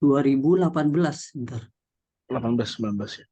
2018, bentar. 18, 19 ya.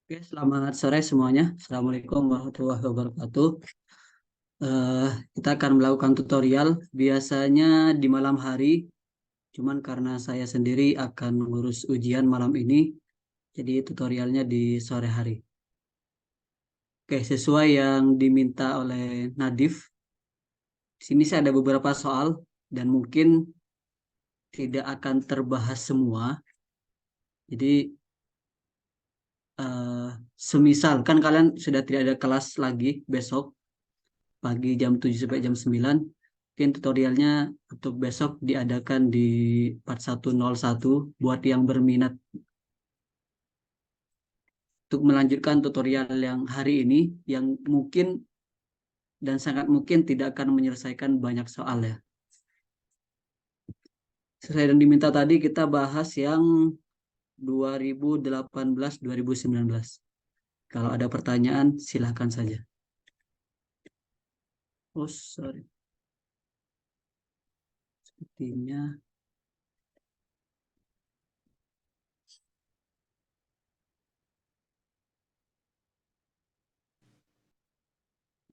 Oke, selamat sore semuanya. Assalamualaikum warahmatullahi wabarakatuh. Eh, kita akan melakukan tutorial biasanya di malam hari, cuman karena saya sendiri akan mengurus ujian malam ini, jadi tutorialnya di sore hari. Oke, sesuai yang diminta oleh Nadif, di sini saya ada beberapa soal dan mungkin tidak akan terbahas semua. Jadi eh, semisal kan kalian sudah tidak ada kelas lagi besok pagi jam 7 sampai jam 9, mungkin tutorialnya untuk besok diadakan di 4101 buat yang berminat untuk melanjutkan tutorial yang hari ini yang mungkin dan sangat mungkin tidak akan menyelesaikan banyak soal ya. Sesuai yang diminta tadi kita bahas yang 2018-2019. Kalau ada pertanyaan silahkan saja. Oh, sorry. Sepertinya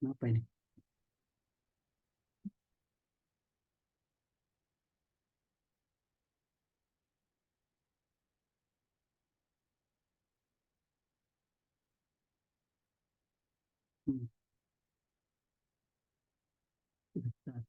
apa ini? Hmm, sebentar.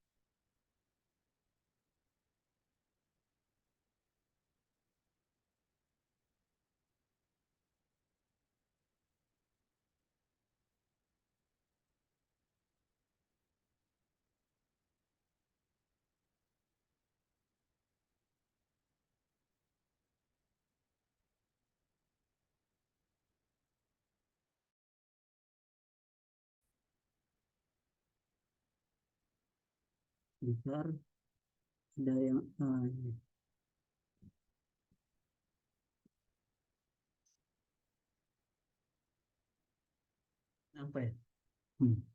Sebentar. Ada yang ini. Apa ya? Hmm.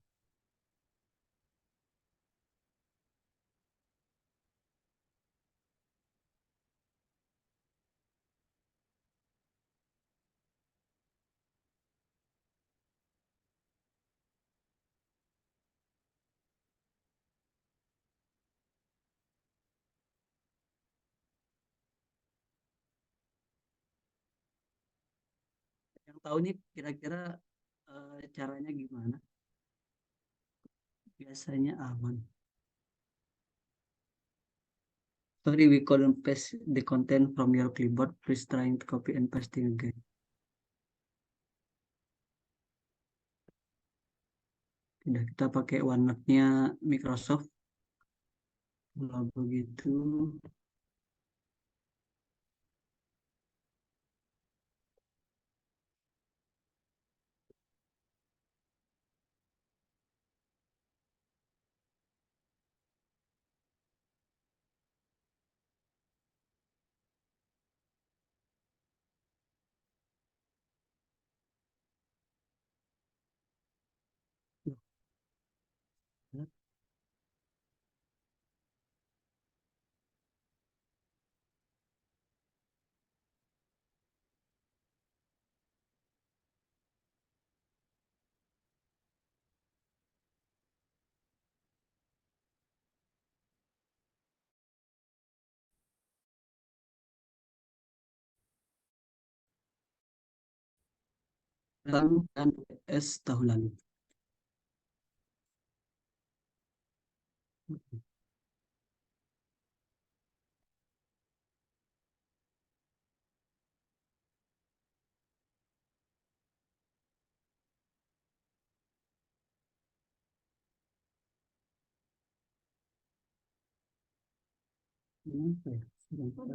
Yang tahu nih kira-kira caranya gimana? Biasanya aman. Sorry, we couldn't paste the content from your clipboard. Please trying to copy and pasting again. Tidak, kita pakai OneNote-nya Microsoft. Kalau begitu, dan S tahun lalu. Kenapa ya? Sebentar.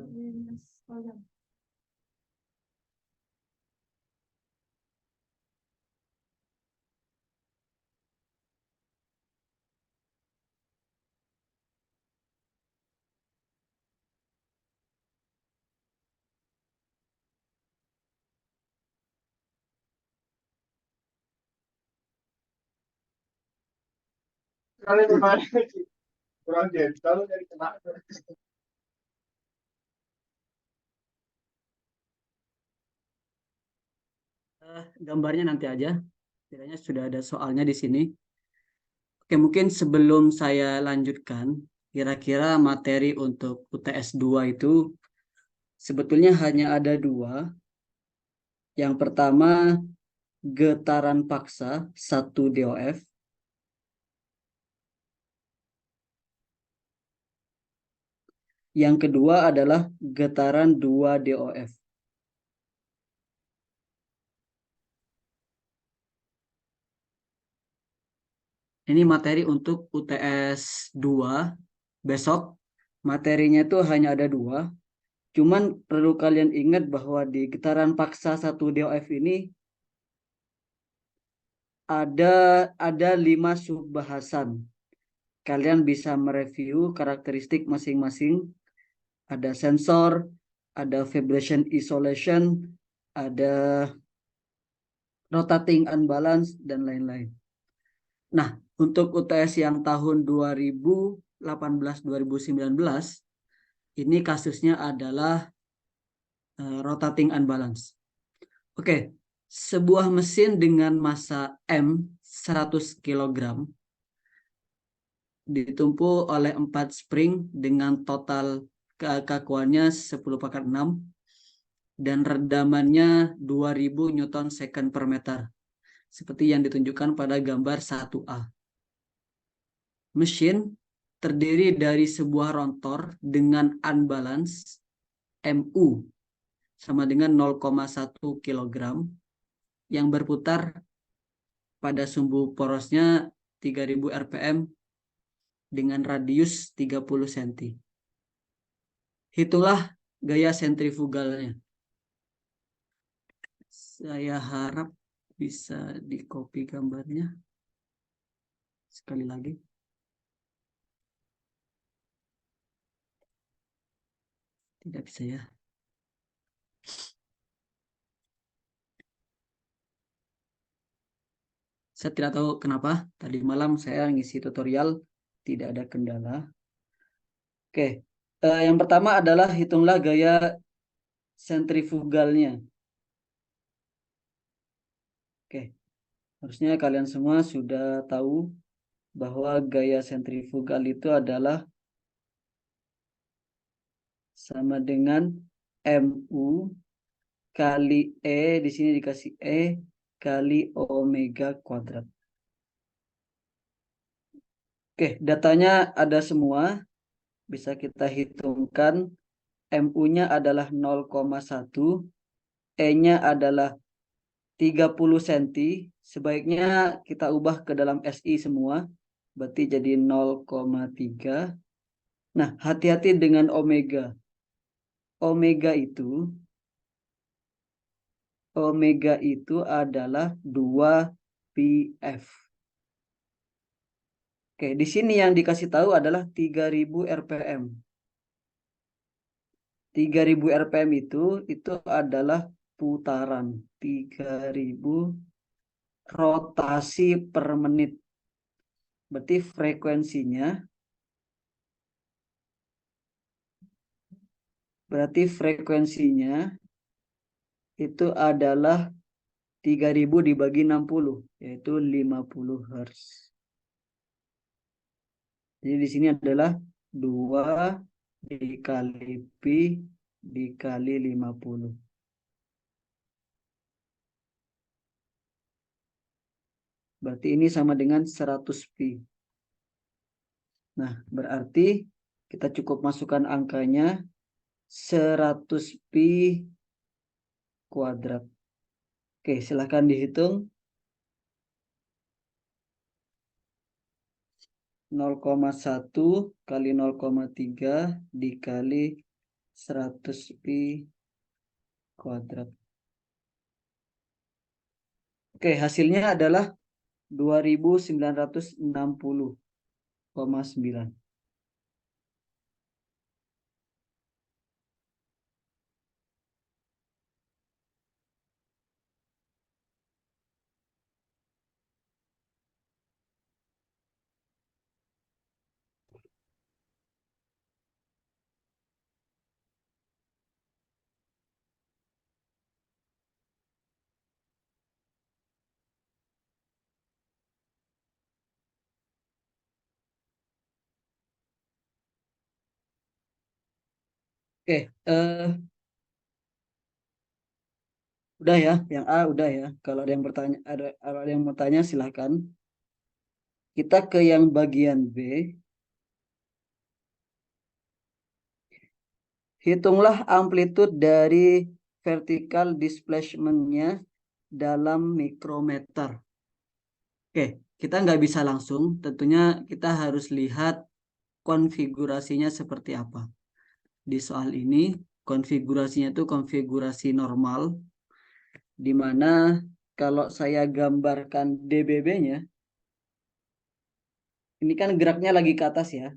Gambarnya nanti aja. Kiranya sudah ada soalnya di sini. Oke, mungkin sebelum saya lanjutkan, kira-kira materi untuk UTS 2 itu sebetulnya hanya ada dua. Yang pertama, getaran paksa 1 DOF. Yang kedua adalah getaran 2 DOF. Ini materi untuk UTS 2. Besok materinya itu hanya ada dua. Cuman perlu kalian ingat bahwa di getaran paksa 1 DOF ini ada ada 5 subbahasan. Kalian bisa mereview karakteristik masing-masing. Ada sensor, ada vibration isolation, ada rotating unbalance, dan lain-lain. Nah, untuk UTS yang tahun 2018-2019, ini kasusnya adalah rotating unbalance. Oke, sebuah mesin dengan massa M 100 kg ditumpu oleh 4 spring dengan total kekakuannya 10/6 dan redamannya 2000 Newton second per meter seperti yang ditunjukkan pada gambar 1A. Mesin terdiri dari sebuah rotor dengan unbalance MU sama dengan 0,1 kg yang berputar pada sumbu porosnya 3000 rpm dengan radius 30 cm. Hitunglah gaya sentrifugalnya. Saya harap bisa di copy gambarnya. Sekali lagi. Tidak bisa ya. Saya tidak tahu kenapa. Tadi malam saya ngisi tutorial. Tidak ada kendala. Oke. Yang pertama adalah hitunglah gaya sentrifugalnya. Oke. Harusnya kalian semua sudah tahu bahwa gaya sentrifugal itu adalah sama dengan MU kali E, di sini dikasih E kali omega kuadrat. Oke, datanya ada semua. Bisa kita hitungkan. MU-nya adalah 0,1, E-nya adalah 30 cm. Sebaiknya kita ubah ke dalam SI semua. Berarti jadi 0,3. Nah, hati-hati dengan omega. Omega itu adalah 2πf. Oke, di sini yang dikasih tahu adalah 3000 rpm. 3000 rpm itu adalah putaran. 3000 rotasi per menit. Berarti frekuensinya itu adalah 3000 dibagi 60, yaitu 50 Hz. Jadi di sini adalah 2 dikali pi dikali 50. Berarti ini sama dengan 100 pi. Nah, berarti kita cukup masukkan angkanya 100 pi kuadrat. Oke, silahkan dihitung. 0,1 kali 0,3 dikali 100 pi kuadrat. Oke, hasilnya adalah 2960,9. Oke, udah ya, yang A udah ya. Kalau ada yang bertanya, kalau ada yang mau tanya silahkan. Kita ke yang bagian B. Hitunglah amplitude dari vertical displacement-nya dalam mikrometer. Oke, kita nggak bisa langsung. Tentunya kita harus lihat konfigurasinya seperti apa. Di soal ini, konfigurasinya itu konfigurasi normal, di mana kalau saya gambarkan DBB-nya, ini kan geraknya lagi ke atas ya.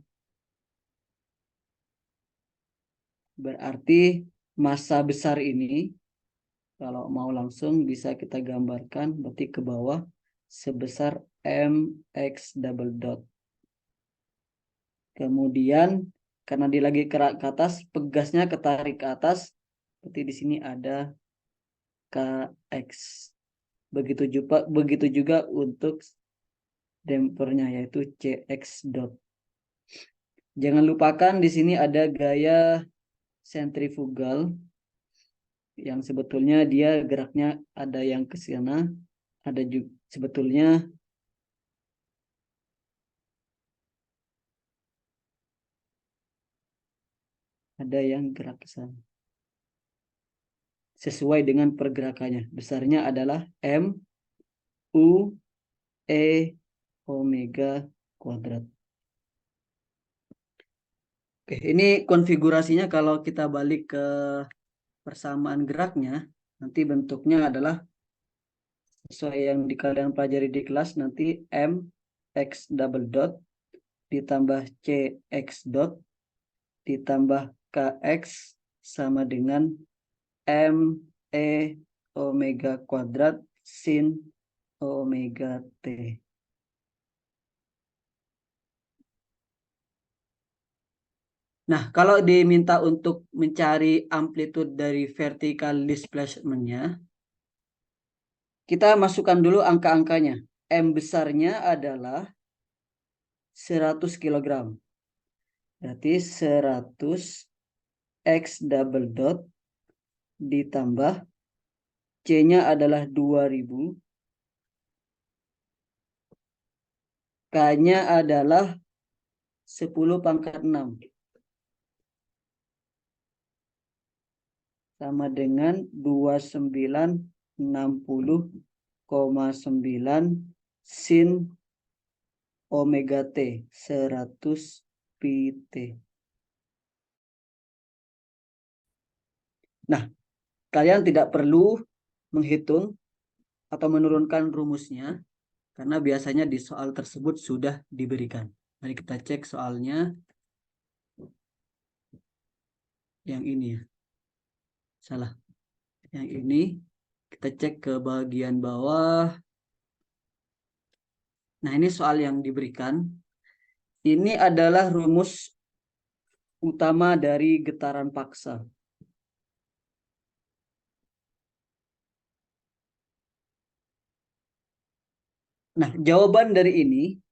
Berarti massa besar ini, kalau mau langsung bisa kita gambarkan, berarti ke bawah sebesar mx double dot. Kemudian karena dia lagi kerak ke atas, pegasnya ketarik ke atas, berarti di sini ada kx. Begitu juga untuk dampernya yaitu cx dot. Jangan lupakan di sini ada gaya sentrifugal yang sebetulnya dia geraknya ada yang ke sana, ada juga sebetulnya ada yang gerak ke sana. Sesuai dengan pergerakannya. Besarnya adalah M U E omega kuadrat. Oke, ini konfigurasinya kalau kita balik ke persamaan geraknya, nanti bentuknya adalah sesuai yang kalian pelajari di kelas, nanti M X double dot ditambah C X dot ditambah KX sama dengan M E omega kuadrat sin omega T. Nah, kalau diminta untuk mencari amplitude dari vertical displacement-nya, kita masukkan dulu angka-angkanya. M besarnya adalah 100 kg. Berarti 100 X double dot ditambah C-nya adalah 2000. K-nya adalah 10 pangkat 6. Sama dengan 2960,9 sin omega T 100 pi T. Nah, kalian tidak perlu menghitung atau menurunkan rumusnya karena biasanya di soal tersebut sudah diberikan. Mari kita cek soalnya yang ini ya. Salah. Yang ini kita cek ke bagian bawah. Nah, ini soal yang diberikan. Ini adalah rumus utama dari getaran paksa. Nah, jawaban ini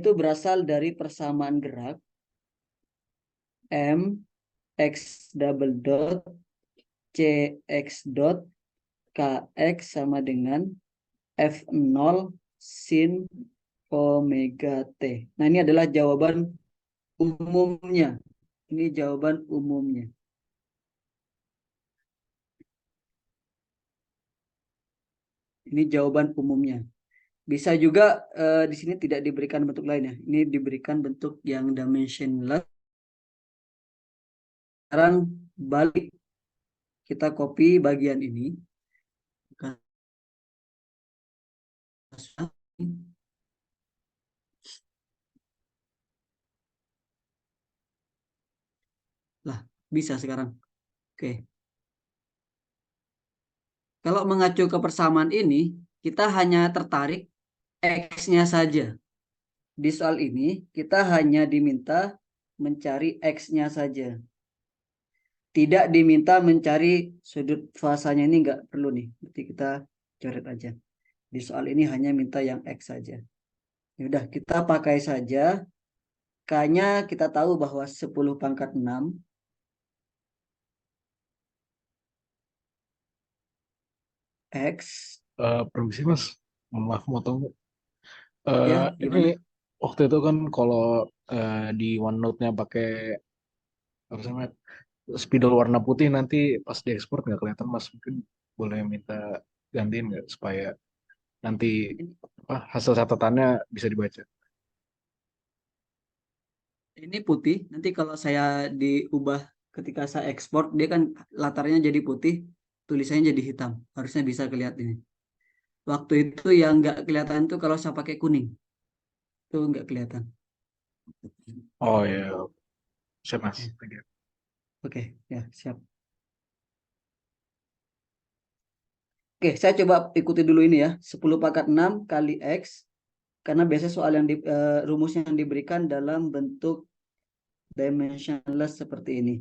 tuh berasal dari persamaan gerak M X double dot C X dot KX sama dengan F0 sin omega T. Nah, ini adalah jawaban umumnya. Ini jawaban umumnya. Ini jawaban umumnya. Bisa juga di sini tidak diberikan bentuk lainnya. Ini diberikan bentuk yang dimensionless. Sekarang balik, kita copy bagian ini. Lah, bisa sekarang. Oke. Kalau mengacu ke persamaan ini, kita hanya tertarik X-nya saja. Di soal ini, kita hanya diminta mencari X-nya saja. Tidak diminta mencari sudut fasanya, ini nggak perlu nih. Berarti kita coret aja. Di soal ini hanya minta yang X saja. Ya udah, kita pakai saja. K-nya kita tahu bahwa 10 pangkat 6. X. Permisi Mas, maaf motong. Ya, Ini gimana? waktu itu kan kalau di OneNote-nya pakai apa sih namanya, spidol warna putih, nanti pas diekspor nggak kelihatan Mas. Mungkin boleh minta gantiin nggak supaya nanti Ini, apa, hasil catatannya bisa dibaca. ini putih. Nanti kalau saya diubah ketika saya ekspor, dia kan latarnya jadi putih, tulisannya jadi hitam. Harusnya bisa kelihatan ini. Waktu itu yang nggak kelihatan tuh kalau saya pakai kuning. Itu nggak kelihatan. Oh ya, siap Mas. Ya. Thank you. Oke, ya siap. Oke, saya coba ikuti dulu ini ya. 10 pangkat 6 kali X. Karena biasanya soal yang rumus yang diberikan dalam bentuk dimensionless seperti ini.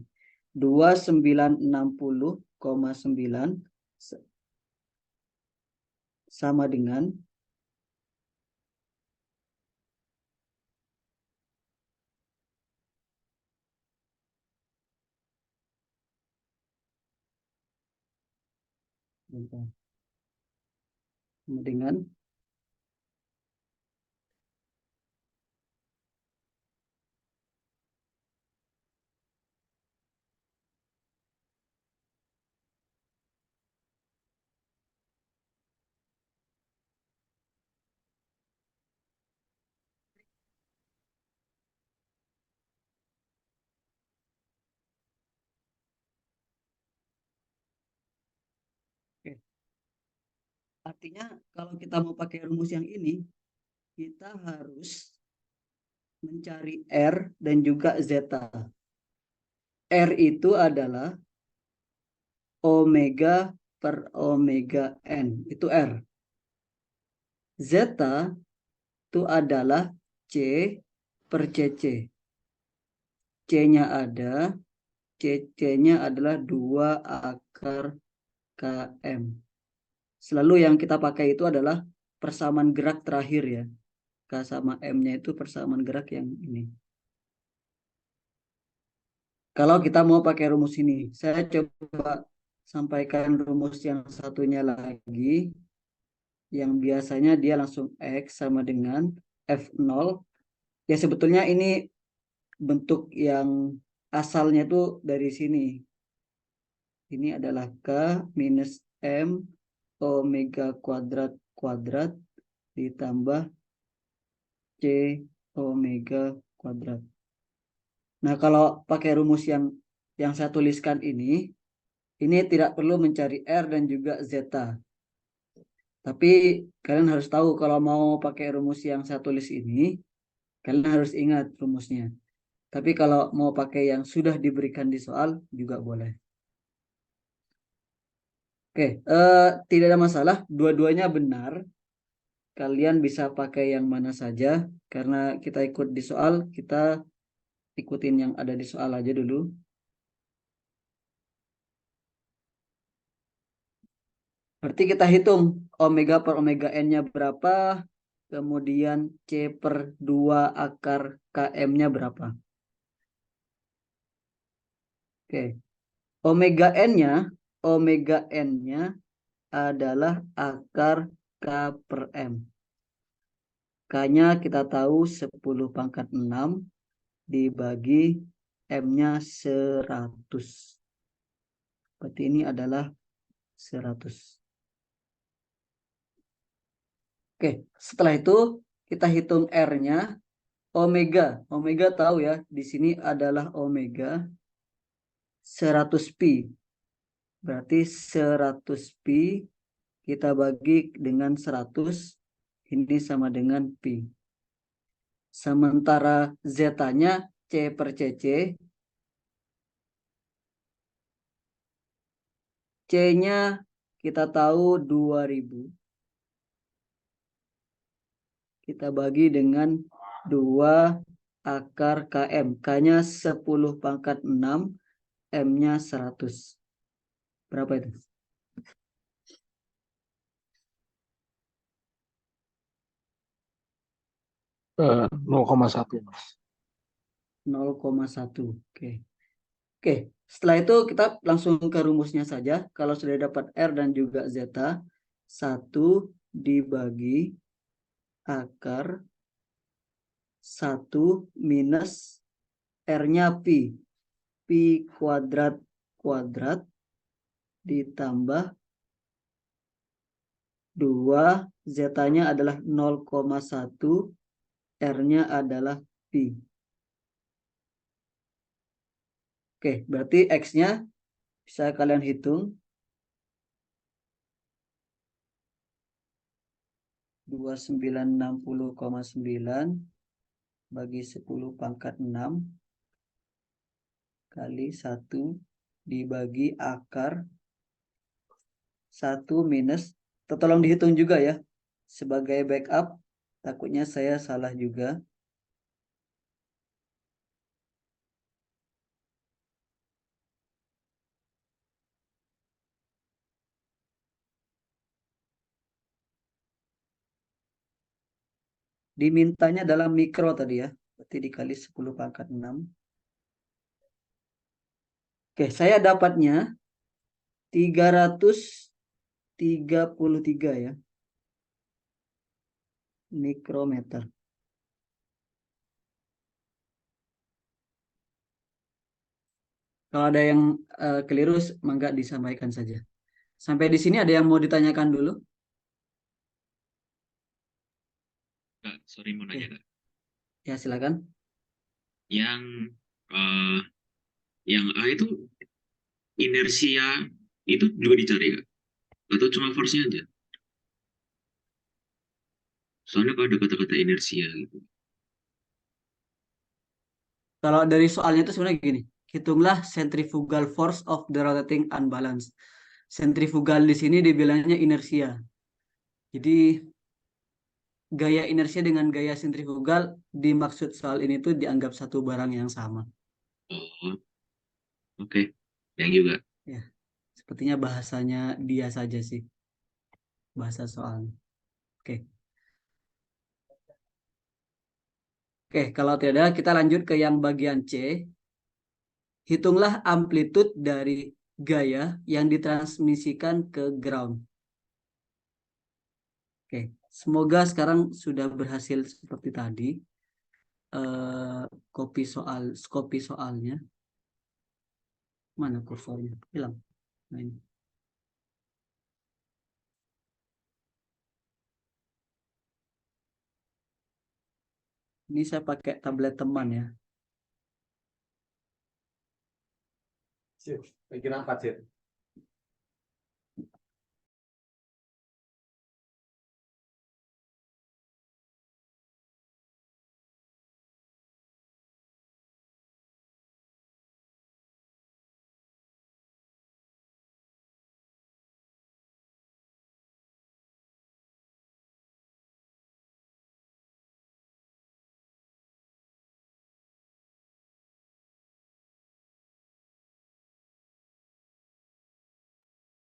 2960,9 sama dengan sama dengan oke. Artinya kalau kita mau pakai rumus yang ini, kita harus mencari R dan juga zeta. R itu adalah omega per omega n. Itu R. Zeta itu adalah C per CC. C-nya ada, CC-nya adalah 2 akar KM. Selalu yang kita pakai itu adalah persamaan gerak terakhir ya. K sama M-nya itu persamaan gerak yang ini. Kalau kita mau pakai rumus ini, saya coba sampaikan rumus yang satunya lagi, yang biasanya dia langsung X sama dengan F0. Ya sebetulnya ini bentuk yang asalnya itu dari sini. Ini adalah K minus M omega kuadrat kuadrat ditambah C omega kuadrat. Nah, kalau pakai rumus yang saya tuliskan ini tidak perlu mencari R dan juga zeta. Tapi kalian harus tahu kalau mau pakai rumus yang saya tulis ini, kalian harus ingat rumusnya. Tapi kalau mau pakai yang sudah diberikan di soal juga boleh. Oke, tidak ada masalah. Dua-duanya benar. Kalian bisa pakai yang mana saja. Karena kita ikut di soal, kita ikutin yang ada di soal aja dulu. Berarti kita hitung omega per omega n-nya berapa, kemudian C per 2 akar KM-nya berapa. Oke, omega n-nya adalah akar K per M. K-nya kita tahu 10 pangkat 6 dibagi M-nya 100. Berarti ini adalah 100. Oke, setelah itu kita hitung R-nya. Omega. Omega tahu ya, di sini adalah omega 100 pi. Berarti 100 pi kita bagi dengan 100, ini sama dengan pi. Sementara zeta-nya C per CC, C-nya kita tahu 2000. Kita bagi dengan 2 akar km. K-nya 10 pangkat 6, M-nya 100. Berapa itu? 0,1 Mas. 0,1. Oke. Oke, setelah itu kita langsung ke rumusnya saja. Kalau sudah dapat R dan juga zeta, 1 dibagi akar 1 minus R-nya pi. Pi kuadrat kuadrat ditambah 2, zeta-nya adalah 0,1, R-nya adalah pi. Oke, berarti X-nya bisa kalian hitung. 2960,9 bagi 10 pangkat 6 kali 1 dibagi akar 1 minus. Tolong dihitung juga ya. Sebagai backup, takutnya saya salah juga. Dimintanya dalam mikro tadi ya. Berarti dikali 10 pangkat 6. Oke, saya dapatnya 333 ya. Mikrometer. Kalau ada yang keliru, mangga disampaikan saja. Sampai di sini ada yang mau ditanyakan dulu? Kak, sorry mau nanya, Kak. Ya, silakan. Yang eh, yang A itu inersia itu juga dicari, Kak? Atau cuma force-nya aja? Soalnya kalau ada kata-kata inersia gitu. Kalau dari soalnya itu sebenarnya gini. Hitunglah centrifugal force of the rotating unbalance. Centrifugal di sini dibilangnya inersia. Jadi gaya inersia dengan gaya sentrifugal dimaksud soal ini tuh dianggap satu barang yang sama. Oh, oke. Yang juga. Ya, sepertinya bahasanya dia saja sih. Bahasa soalnya. Oke. Oke, kalau tidak ada, kita lanjut ke yang bagian C. Hitunglah amplitude dari gaya yang ditransmisikan ke ground. Oke, semoga sekarang sudah berhasil seperti tadi. Copy soalnya. Mana kursornya? Hilang. Nah, ini saya pakai tablet teman ya. Sip, bikin apa, Cid?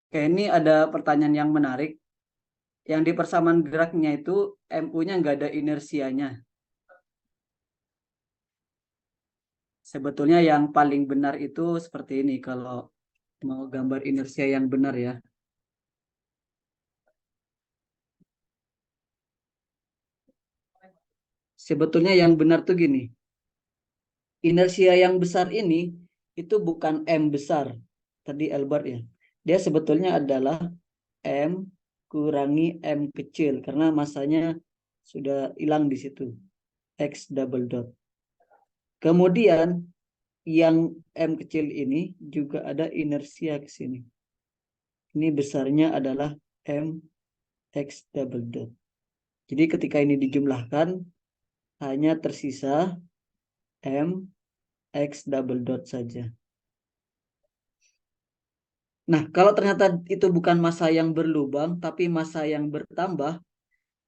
Oke, ini ada pertanyaan yang menarik. Yang di persamaan geraknya itu MU-nya nggak ada inersianya. Sebetulnya yang paling benar itu seperti ini kalau mau gambar inersia yang benar ya. Sebetulnya yang benar tuh gini. Inersia yang besar ini itu bukan M besar. Tadi Albert ya. Dia sebetulnya adalah M kurangi M kecil karena masanya sudah hilang di situ. X double dot. Kemudian yang M kecil ini juga ada inersia ke sini. Ini besarnya adalah M X double dot. Jadi ketika ini dijumlahkan hanya tersisa M X double dot saja. Nah, kalau ternyata itu bukan massa yang berlubang, tapi massa yang bertambah,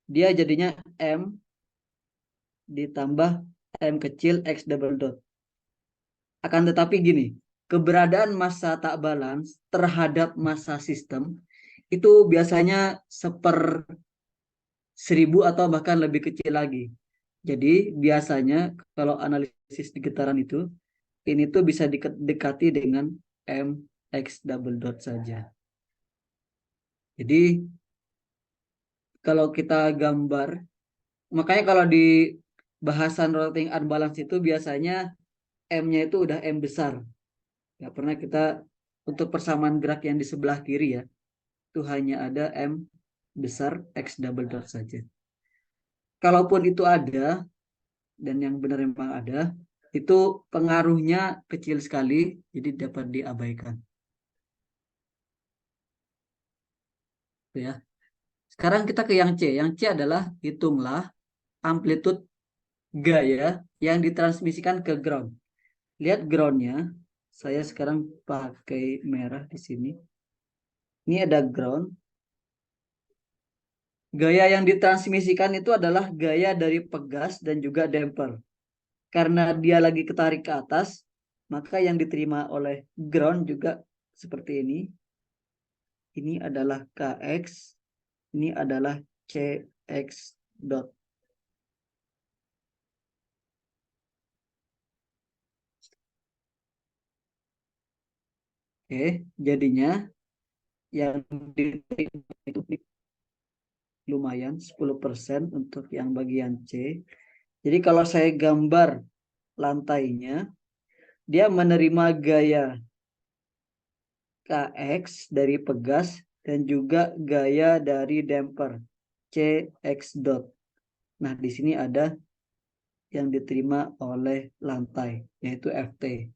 dia jadinya M ditambah M kecil X double dot. Akan tetapi gini, keberadaan massa tak balance terhadap massa sistem itu biasanya 1/1000 atau bahkan lebih kecil lagi. Jadi biasanya kalau analisis di getaran itu, ini tuh bisa didekati dengan M X double dot saja. Jadi kalau kita gambar, makanya kalau di bahasan rotating unbalance itu biasanya M-nya itu udah M besar. Nggak pernah kita untuk persamaan gerak yang di sebelah kiri ya, itu hanya ada M besar X double dot saja. Kalaupun itu ada, dan yang benar memang ada, itu pengaruhnya kecil sekali, jadi dapat diabaikan. Itu ya. Sekarang kita ke yang C. Yang C adalah hitunglah amplitude gaya yang ditransmisikan ke ground. Lihat groundnya. Saya sekarang pakai merah di sini. Ini ada ground. Gaya yang ditransmisikan itu adalah gaya dari pegas dan juga damper. Karena dia lagi ketarik ke atas, maka yang diterima oleh ground juga seperti ini. Ini adalah KX, ini adalah CX dot. Oke, jadinya yang diterima itu lumayan 10% untuk yang bagian C. Jadi kalau saya gambar lantainya, dia menerima gaya KX dari pegas dan juga gaya dari damper CX dot. Nah, di sini ada yang diterima oleh lantai, yaitu FT.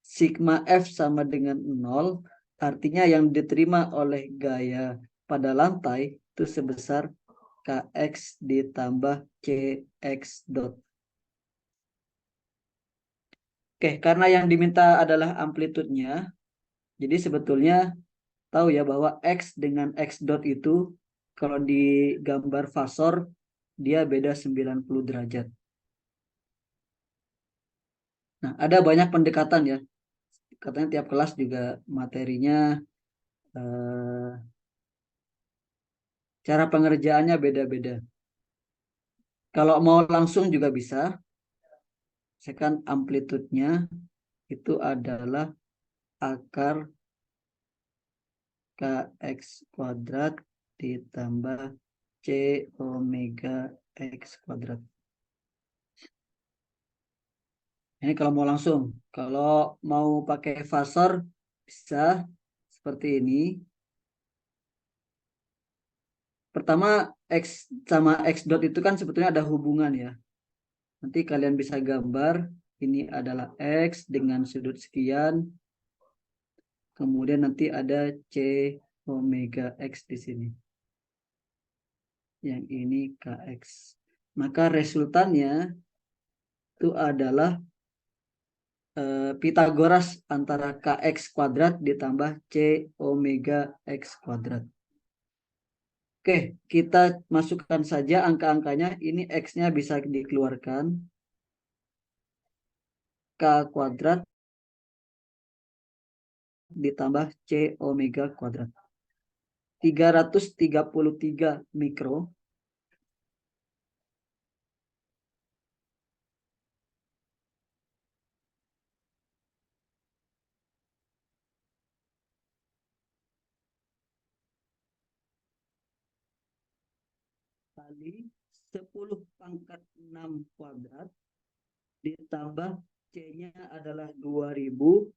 Sigma F sama dengan 0, artinya yang diterima oleh gaya pada lantai itu sebesar KX ditambah CX dot. Oke, karena yang diminta adalah amplitudenya, jadi sebetulnya tahu ya bahwa X dengan X dot itu kalau di gambar fasor dia beda 90 derajat. Nah, ada banyak pendekatan ya. Katanya tiap kelas juga materinya cara pengerjaannya beda-beda. Kalau mau langsung juga bisa. Misalkan amplitudenya itu adalah akar KX kuadrat ditambah C omega X kuadrat. Ini kalau mau langsung. Kalau mau pakai fasor bisa seperti ini. Pertama X sama X dot itu kan sebetulnya ada hubungan ya. Nanti kalian bisa gambar ini adalah X dengan sudut sekian. Kemudian nanti ada C omega X di sini. Yang ini KX. Maka resultannya itu adalah Pitagoras antara KX kuadrat ditambah C omega X kuadrat. Oke, kita masukkan saja angka-angkanya. Ini X-nya bisa dikeluarkan. K kuadrat ditambah C omega kuadrat. 333 mikro. Kali 10 pangkat 6 kuadrat. Ditambah C-nya adalah 2000.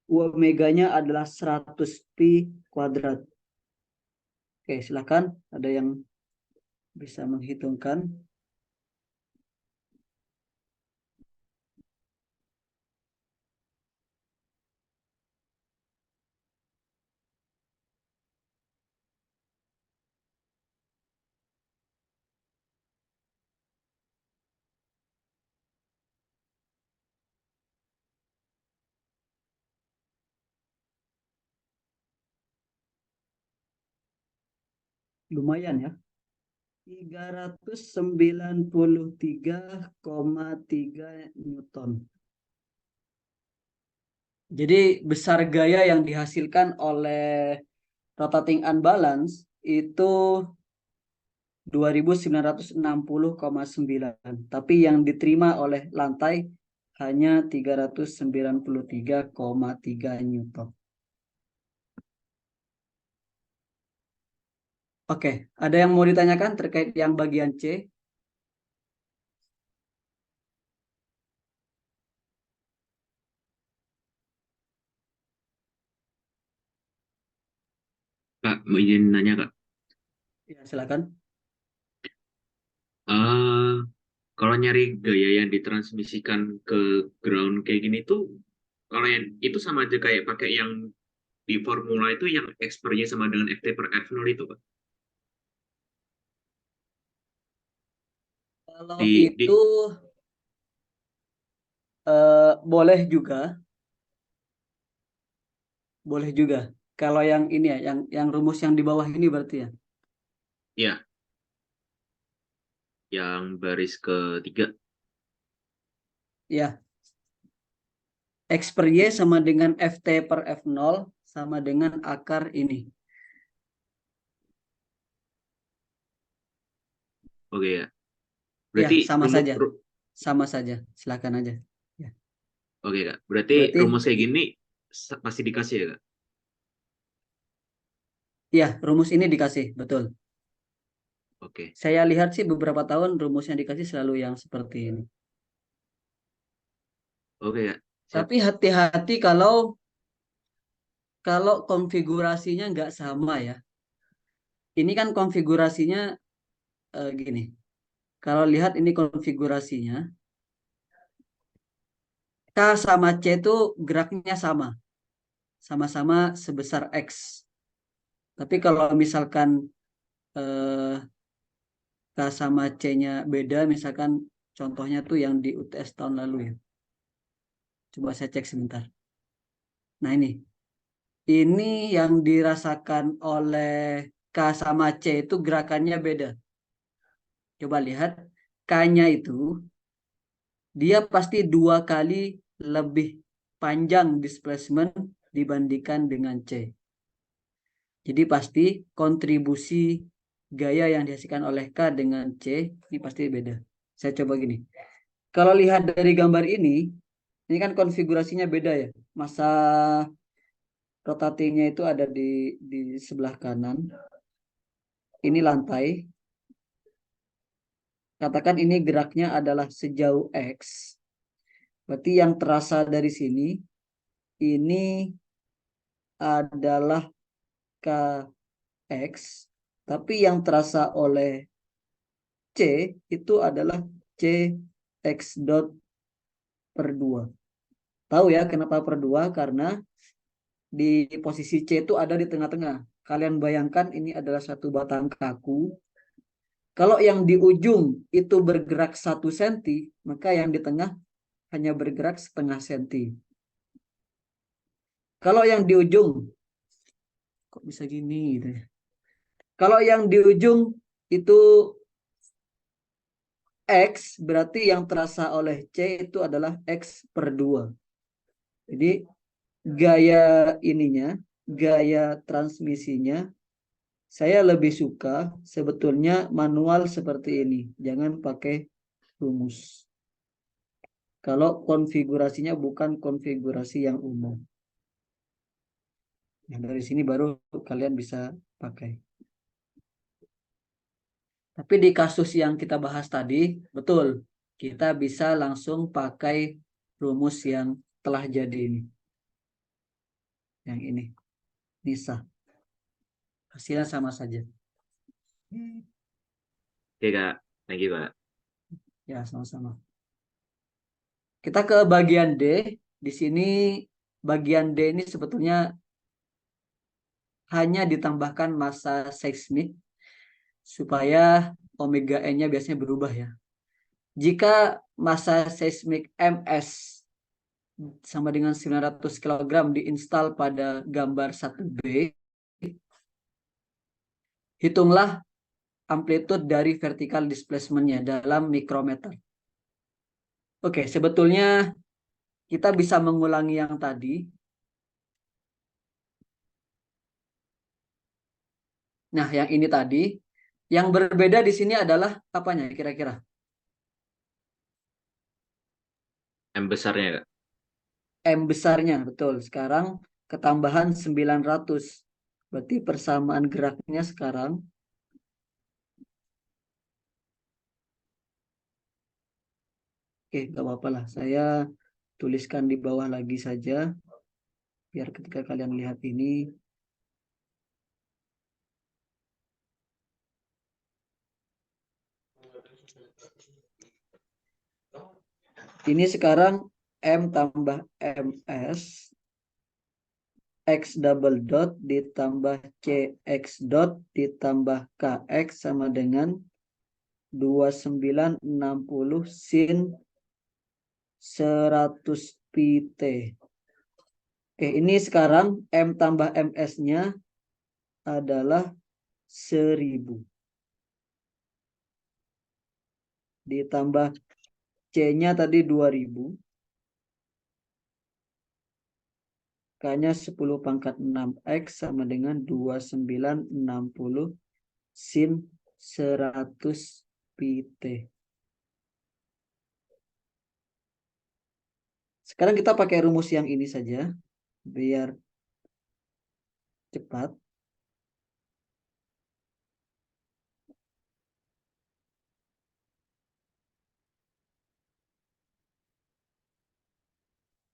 Omeganya adalah 100 pi kuadrat. Oke, silakan. Ada yang bisa menghitungkan? Lumayan ya. 393,3 Newton. Jadi besar gaya yang dihasilkan oleh rotating unbalance itu 2960,9. Tapi yang diterima oleh lantai hanya 393,3 Newton. Oke, ada yang mau ditanyakan terkait yang bagian C? Kak, mau izin nanya Kak. Ya, silakan. Eh, Kalau nyari gaya yang ditransmisikan ke ground kayak gini tuh, kalau yang itu sama aja kayak pakai yang di formula itu yang X-nya sama dengan FT per F0 itu Pak. Kalau Di itu boleh juga, boleh juga. Kalau yang ini ya, yang rumus yang di bawah ini berarti ya. ya, yang baris ketiga. Ya, X per Y sama dengan FT per F0 sama dengan akar ini. Oke ya. Ya, Berarti sama saja. Sama saja. Silakan aja. Ya. oke Kak. Berarti Berarti rumus kayak gini pasti dikasih ya Kak. ya, rumus ini dikasih, betul. Oke. Saya lihat sih beberapa tahun rumusnya dikasih selalu yang seperti ini. Oke Kak. Siap. Tapi hati-hati kalau konfigurasinya nggak sama ya. Ini kan konfigurasinya gini. Kalau lihat ini konfigurasinya, K sama C itu geraknya sama. Sama-sama sebesar X. Tapi kalau misalkan eh, K sama C-nya beda, misalkan contohnya tuh yang di UTS tahun lalu ya. Coba saya cek sebentar. Nah ini yang dirasakan oleh K sama C itu gerakannya beda. Coba lihat, K-nya itu dia pasti 2 kali lebih panjang displacement dibandingkan dengan C. Jadi pasti kontribusi gaya yang dihasilkan oleh K dengan C ini pasti beda. Saya coba gini. Kalau lihat dari gambar ini kan konfigurasinya beda ya. Masa rotatingnya itu ada di sebelah kanan. Ini lantai. Katakan ini geraknya adalah sejauh X. Berarti yang terasa dari sini ini adalah KX. Tapi yang terasa oleh C itu adalah CX dot per 2. Tahu ya kenapa per 2? Karena di posisi C itu ada di tengah-tengah. Kalian bayangkan ini adalah satu batang kaku. Kalau yang di ujung itu bergerak 1 senti, maka yang di tengah hanya bergerak setengah senti. Kalau yang di ujung, kok bisa gini gitu ya. Kalau yang di ujung itu X, berarti yang terasa oleh C itu adalah X per 2. Jadi gaya ininya, gaya transmisinya, saya lebih suka sebetulnya manual seperti ini. Jangan pakai rumus. Kalau konfigurasinya bukan konfigurasi yang umum. Nah, dari sini baru kalian bisa pakai. Tapi di kasus yang kita bahas tadi, betul, kita bisa langsung pakai rumus yang telah jadi ini. Yang ini, NISA. Hasilnya sama saja. Oke Kak, thank you Kak. Ya, sama-sama. Kita ke bagian D. Di sini bagian D ini sebetulnya hanya ditambahkan massa seismik supaya omega N-nya biasanya berubah ya. Jika massa seismik MS sama dengan 900 kg diinstal pada gambar 1B, hitunglah amplitude dari vertical displacement-nya dalam mikrometer. Oke, sebetulnya kita bisa mengulangi yang tadi. Nah, yang ini tadi. Yang berbeda di sini adalah apanya kira-kira? M besarnya Kak. M besarnya, betul. Sekarang ketambahan 900. Berarti persamaan geraknya sekarang. Oke, gak apa-apa lah. Saya tuliskan di bawah lagi saja. Biar ketika kalian lihat ini. Ini sekarang M tambah MS. X double dot ditambah CX dot ditambah KX sama dengan 2960 sin 100 pt. Oke, ini sekarang M tambah MS-nya adalah 1000. Ditambah C-nya tadi 2000. K-nya 10 pangkat 6X sama dengan 2960 sin 100 pt. Sekarang kita pakai rumus yang ini saja biar cepat.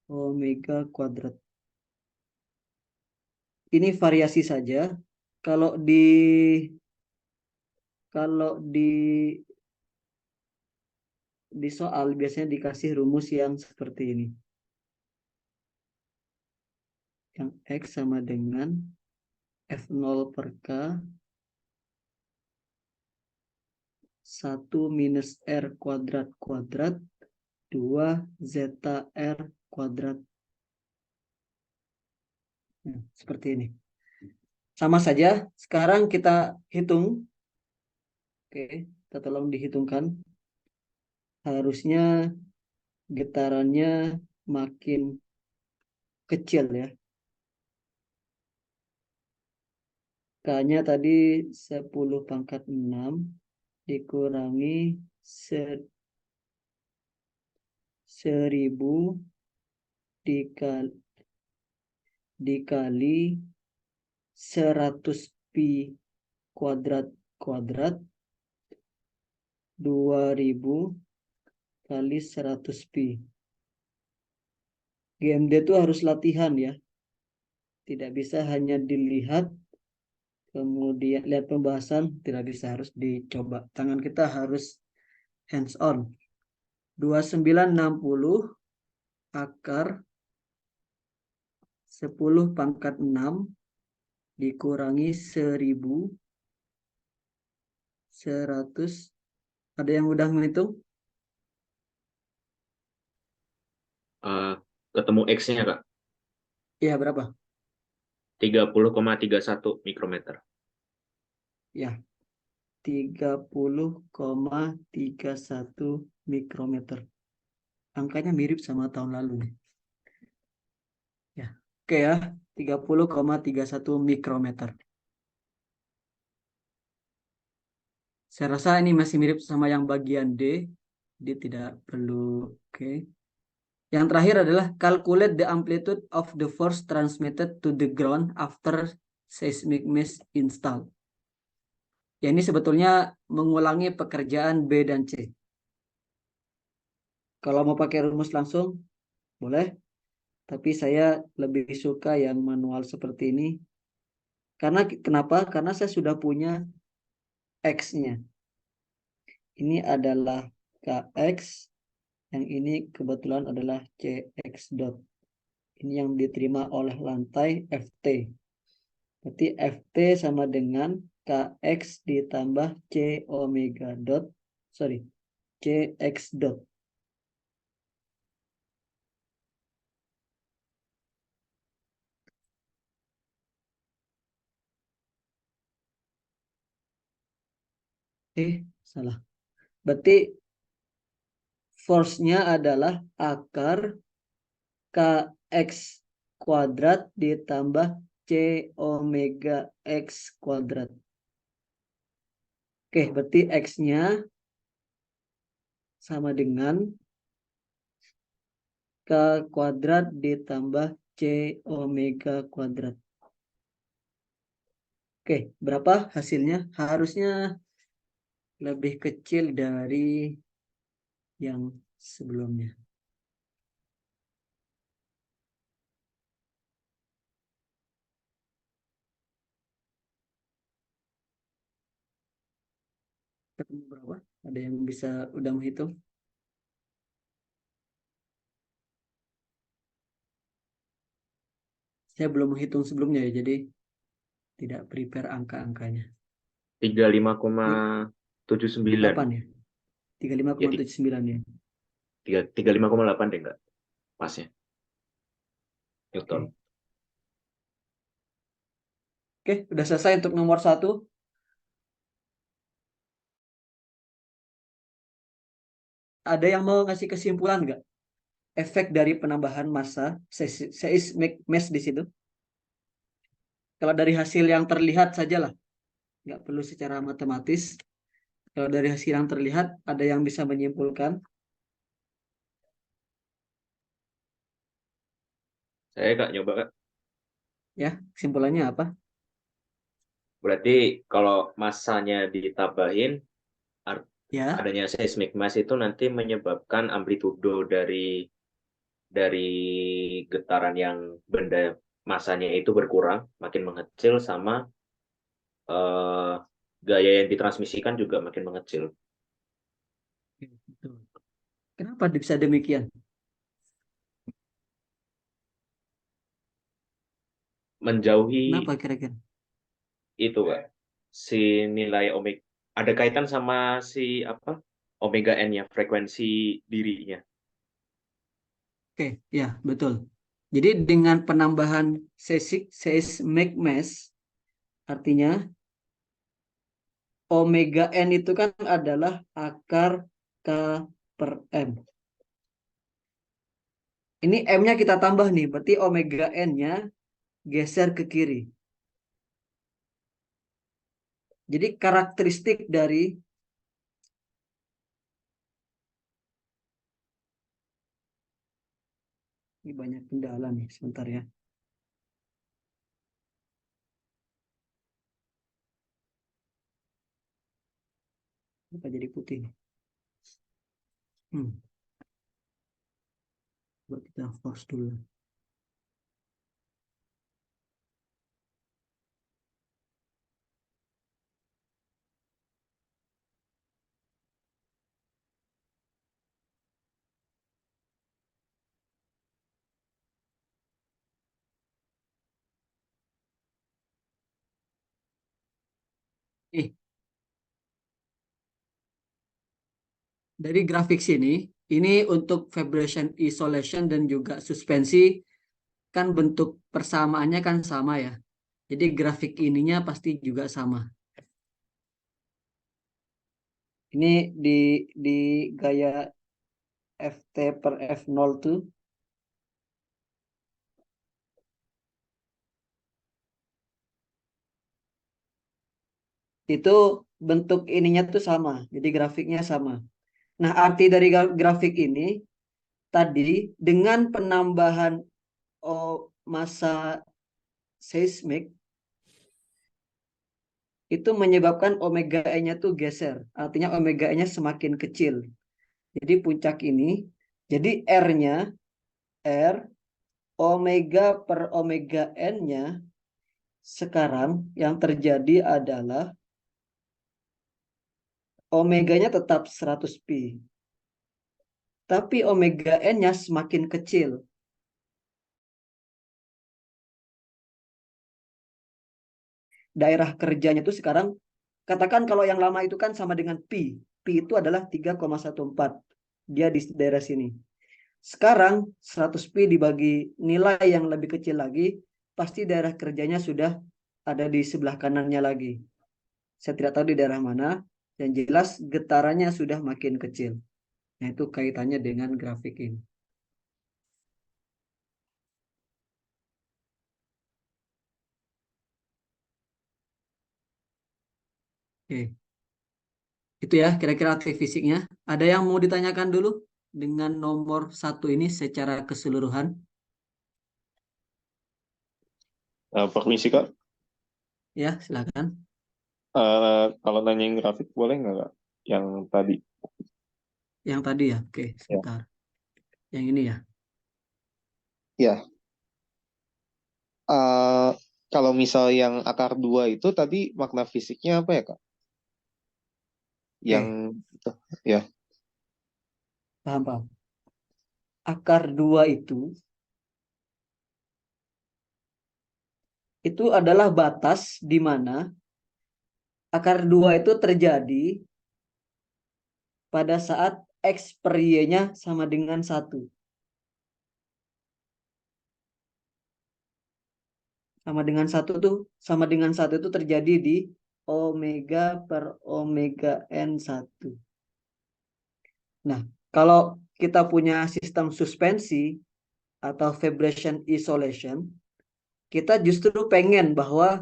Omega kuadrat. Ini variasi saja. Kalau di soal biasanya dikasih rumus yang seperti ini. Yang X sama dengan F0 per K 1 minus R kuadrat kuadrat 2 zeta R kuadrat. Nah, seperti ini. Sama saja. Sekarang kita hitung. Oke, kita tolong dihitungkan. Harusnya getarannya makin kecil ya. K-nya tadi 10 pangkat 6 dikurangi 1000 dikali 100 pi kuadrat kuadrat 2000 kali 100 pi. GMD itu harus latihan ya. Tidak bisa hanya dilihat kemudian lihat pembahasan, tidak bisa, harus dicoba. Tangan kita harus hands on. 2960 akar 10 pangkat 6 dikurangi 1000 100. Ada yang udah menghitung? Ketemu X-nya Kak, Iya, berapa? 30,31 mikrometer. Ya, 30,31 mikrometer. Angkanya mirip sama tahun lalu nih. Ya, oke ya, 30,31 mikrometer. Saya rasa ini masih mirip sama yang bagian D. Dia tidak perlu. Oke. Yang terakhir adalah calculate the amplitude of the force transmitted to the ground after seismic mesh installed. Ya, ini sebetulnya mengulangi pekerjaan B dan C. Kalau mau pakai rumus langsung, boleh. Tapi saya lebih suka yang manual seperti ini. Karena kenapa? Karena saya sudah punya X-nya. Ini adalah KX, yang ini kebetulan adalah CX dot. Ini yang diterima oleh lantai FT. Berarti FT sama dengan KX ditambah C omega dot, sorry, CX dot. Salah. Berarti force-nya adalah akar KX kuadrat ditambah C omega X kuadrat. Oke, berarti X-nya sama dengan K kuadrat ditambah C omega kuadrat. Oke, berapa hasilnya? Harusnya lebih kecil dari yang sebelumnya. Ketemu berapa? Ada yang bisa udah menghitung? Saya belum menghitung sebelumnya ya, jadi tidak prepare angka-angkanya. 35,79. 8 ya? 35,79 ya. 35,8 deh enggak? Pasnya. Newton. Oke, udah selesai untuk nomor 1. Ada yang mau ngasih kesimpulan nggak? Efek dari penambahan massa seismic mass di situ? Kalau dari hasil yang terlihat sajalah, nggak perlu secara matematis. Kalau dari hasil yang terlihat, ada yang bisa menyimpulkan? Saya nggak nyoba, Kak. Ya, kesimpulannya apa? Berarti kalau massanya ditambahin, Ya, adanya seismic mass itu nanti menyebabkan amplitudo dari getaran yang benda massanya itu berkurang, makin mengecil, sama eh, gaya yang ditransmisikan juga makin mengecil. betul. Kenapa bisa demikian? Menjauhi Kenapa kira-kira? itu, Kak, si nilai omega, ada kaitan sama si apa omega n-nya, frekuensi dirinya. Oke, ya betul. Jadi dengan penambahan seismic mass, artinya omega n itu kan adalah akar K per M. Ini M-nya kita tambah nih, berarti omega n-nya geser ke kiri. Jadi karakteristik dari ini banyak kendala nih, sebentar ya. Apa jadi putih nih? Coba kita force dulu. Dari grafik sini, ini untuk vibration isolation dan juga suspensi, kan bentuk persamaannya kan sama ya. Jadi grafik ininya pasti juga sama. Ini di gaya FT per F0 tuh. Itu bentuk ininya tuh sama. Jadi grafiknya sama. Nah, arti dari grafik ini tadi dengan penambahan massa seismik itu menyebabkan omega E-nya tuh geser. Artinya omega E-nya semakin kecil. Jadi puncak ini, jadi R-nya, R, omega per omega N-nya sekarang yang terjadi adalah Omeganya tetap 100 pi. Tapi omega n-nya semakin kecil. Daerah kerjanya itu sekarang, katakan kalau yang lama itu kan sama dengan pi. Pi itu adalah 3,14. Dia di daerah sini. Sekarang 100 pi dibagi nilai yang lebih kecil lagi, pasti daerah kerjanya sudah ada di sebelah kanannya lagi. Saya tidak tahu di daerah mana, yang jelas getarannya sudah makin kecil. Nah, itu kaitannya dengan grafik ini. Oke, itu ya kira-kira arti fisiknya. Ada yang mau ditanyakan dulu dengan nomor 1 ini secara keseluruhan? Permisi Kak, Ya, silakan. kalau nanyain grafik boleh nggak Kak? Yang tadi. Yang tadi ya, oke, Ya. sebentar. Yang ini ya. Ya, eh, kalau misal yang akar 2 itu tadi makna fisiknya apa ya Kak? Yang itu, ya. Paham. Akar 2 itu adalah batas di mana akar 2 itu terjadi pada saat X per Y-nya sama dengan 1. Sama dengan 1 itu terjadi di omega per omega N1. Nah, kalau kita punya sistem suspensi atau vibration isolation, kita justru pengen bahwa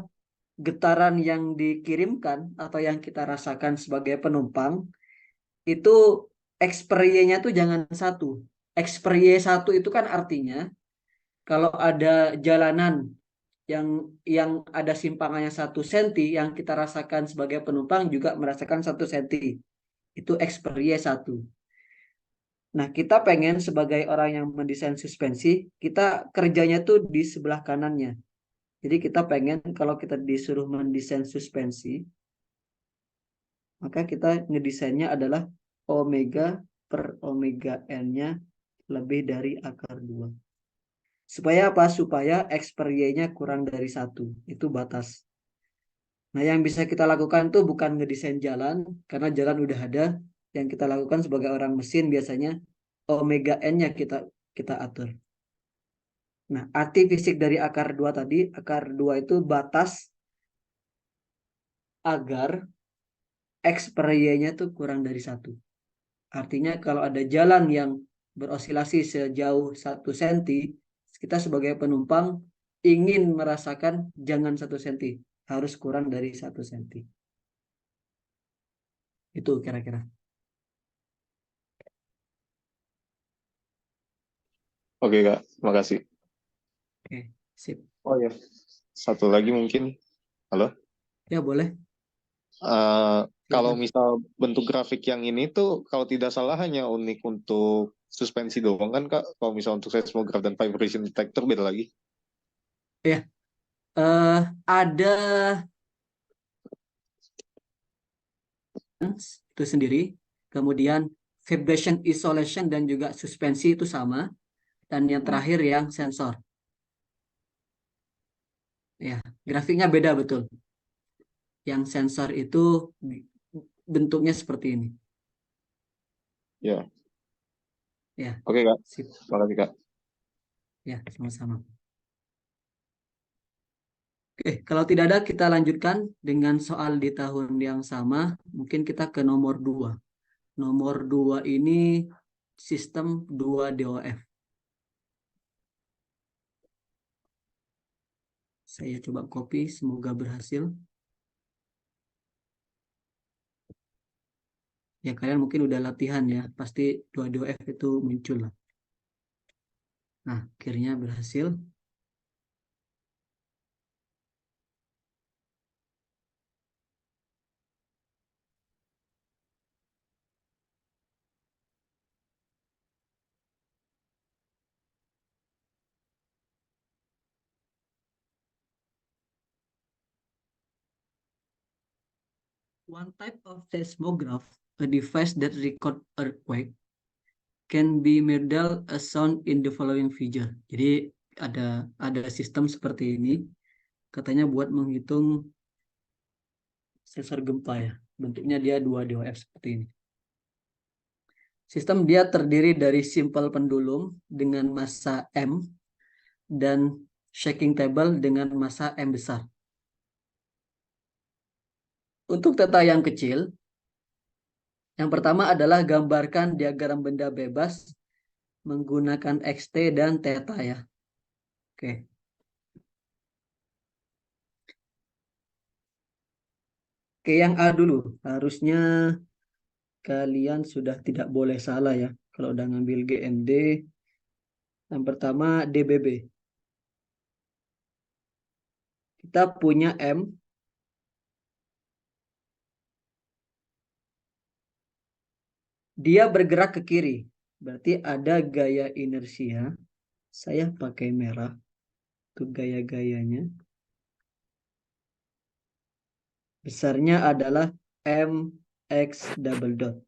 getaran yang dikirimkan atau yang kita rasakan sebagai penumpang itu X per Y-nya tuh jangan 1. X per Y 1 itu kan artinya kalau ada jalanan yang ada simpangannya 1 senti, yang kita rasakan sebagai penumpang juga merasakan 1 senti. Itu X per Y 1. Nah, kita pengen sebagai orang yang mendesain suspensi, kita kerjanya tuh di sebelah kanannya. Jadi kita pengen kalau kita disuruh mendesain suspensi, maka kita ngedesainnya adalah omega per omega n-nya lebih dari akar 2. Supaya apa? Supaya X per Y-nya kurang dari 1. Itu batas. Nah, yang bisa kita lakukan tuh bukan ngedesain jalan, karena jalan udah ada. Yang kita lakukan sebagai orang mesin biasanya omega n-nya kita atur. Nah, arti fisik dari akar 2 tadi, akar 2 itu batas agar X per Y-nya tuh kurang dari 1. Artinya kalau ada jalan yang berosilasi sejauh 1 senti, kita sebagai penumpang ingin merasakan jangan 1 senti, harus kurang dari 1 senti. Itu kira-kira. Oke Kak, makasih. Oke, sip. Oh ya, satu lagi mungkin. Halo. Ya boleh, Kalau silakan. misal bentuk grafik yang ini tuh kalau tidak salah hanya unik untuk suspensi doang kan Kak? Kalau misal untuk seismograf dan vibration detector beda lagi. Ya, ada itu sendiri, kemudian vibration isolation dan juga suspensi itu sama, dan yang terakhir yang sensor. Ya, grafiknya beda betul. Yang sensor itu bentuknya seperti ini. Ya, Ya, oke Kak, sip. makasih Kak. Ya, sama-sama. Oke, kalau tidak ada kita lanjutkan dengan soal di tahun yang sama. Mungkin kita ke nomor 2. Nomor 2 ini sistem 2 DOF. Saya coba copy, semoga berhasil. Ya, kalian mungkin udah latihan ya. Pasti 2 DOF itu muncul lah. Nah, akhirnya berhasil. One type of seismograph a device that record earthquake can be model a sound in the following figure. Jadi ada sistem seperti ini, katanya buat menghitung sensor gempa ya. Bentuknya dia 2 DOF seperti ini. Sistem dia terdiri dari simple pendulum dengan massa M dan shaking table dengan massa M besar. Untuk theta yang kecil, yang pertama adalah gambarkan diagram benda bebas menggunakan XT dan theta ya. Oke. Oke, yang A dulu. Harusnya kalian sudah tidak boleh salah ya. Kalau udah ngambil GMD, yang pertama DBB. Kita punya M. Dia bergerak ke kiri. Berarti ada gaya inersia. Saya pakai merah. Itu gaya-gayanya. Besarnya adalah MX double dot.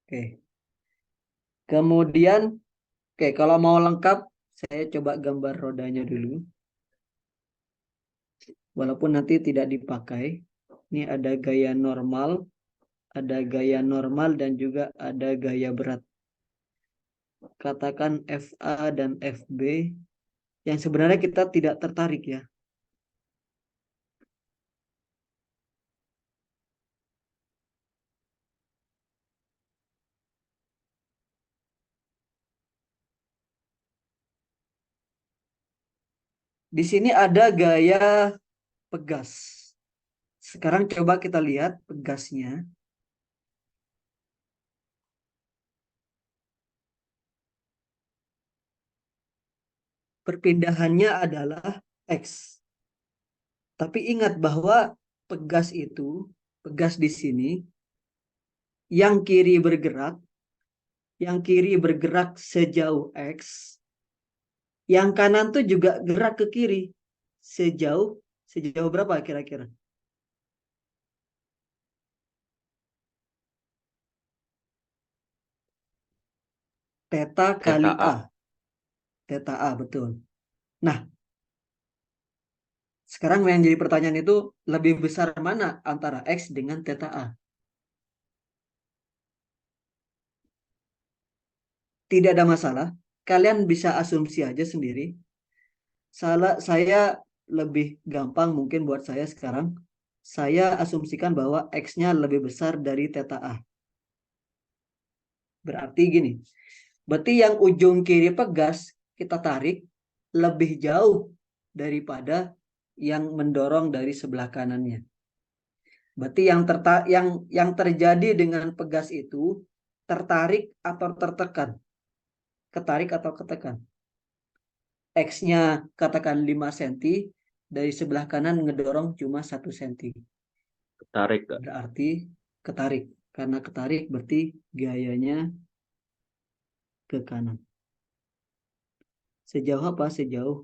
Oke. Kemudian, kalau mau lengkap, saya coba gambar rodanya dulu. Walaupun nanti tidak dipakai. Ini ada gaya normal, dan juga ada gaya berat. Katakan FA dan FB, yang sebenarnya kita tidak tertarik ya. Di sini ada gaya pegas. Sekarang coba kita lihat pegasnya. Perpindahannya adalah X. Tapi ingat bahwa pegas di sini, yang kiri bergerak sejauh X, yang kanan tuh juga gerak ke kiri. Sejauh berapa kira-kira? Theta kali Theta A. A. Theta A, betul. Nah, sekarang yang jadi pertanyaan itu, lebih besar mana antara X dengan theta A? Tidak ada masalah. Kalian bisa asumsi aja sendiri. Saya lebih gampang mungkin buat saya sekarang. Saya asumsikan bahwa X-nya lebih besar dari theta A. Berarti gini. Berarti yang ujung kiri pegas kita tarik lebih jauh daripada yang mendorong dari sebelah kanannya. Berarti yang terjadi dengan pegas itu tertarik atau tertekan. Ketarik atau ketekan. X-nya katakan 5 cm, dari sebelah kanan ngedorong cuma 1 cm. Ketarik. Berarti ketarik. Karena ketarik berarti gayanya ke kanan. Sejauh apa? Sejauh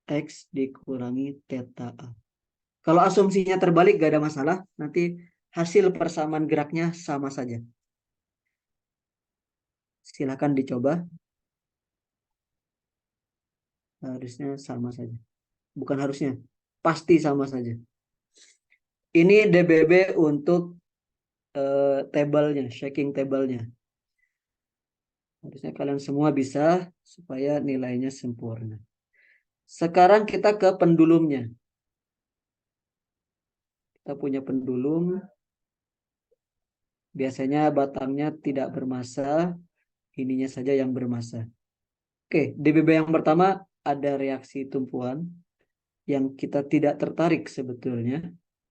X dikurangi theta A. Kalau asumsinya terbalik gak ada masalah. Nanti hasil persamaan geraknya sama saja. Silakan dicoba. Harusnya sama saja. Bukan harusnya. Pasti sama saja. Ini DBB untuk tabelnya, shaking tabelnya. Harusnya kalian semua bisa supaya nilainya sempurna. Sekarang kita ke pendulumnya. Kita punya pendulum. Biasanya batangnya tidak bermassa. Ininya saja yang bermassa. Oke, DBB yang pertama ada reaksi tumpuan yang kita tidak tertarik sebetulnya.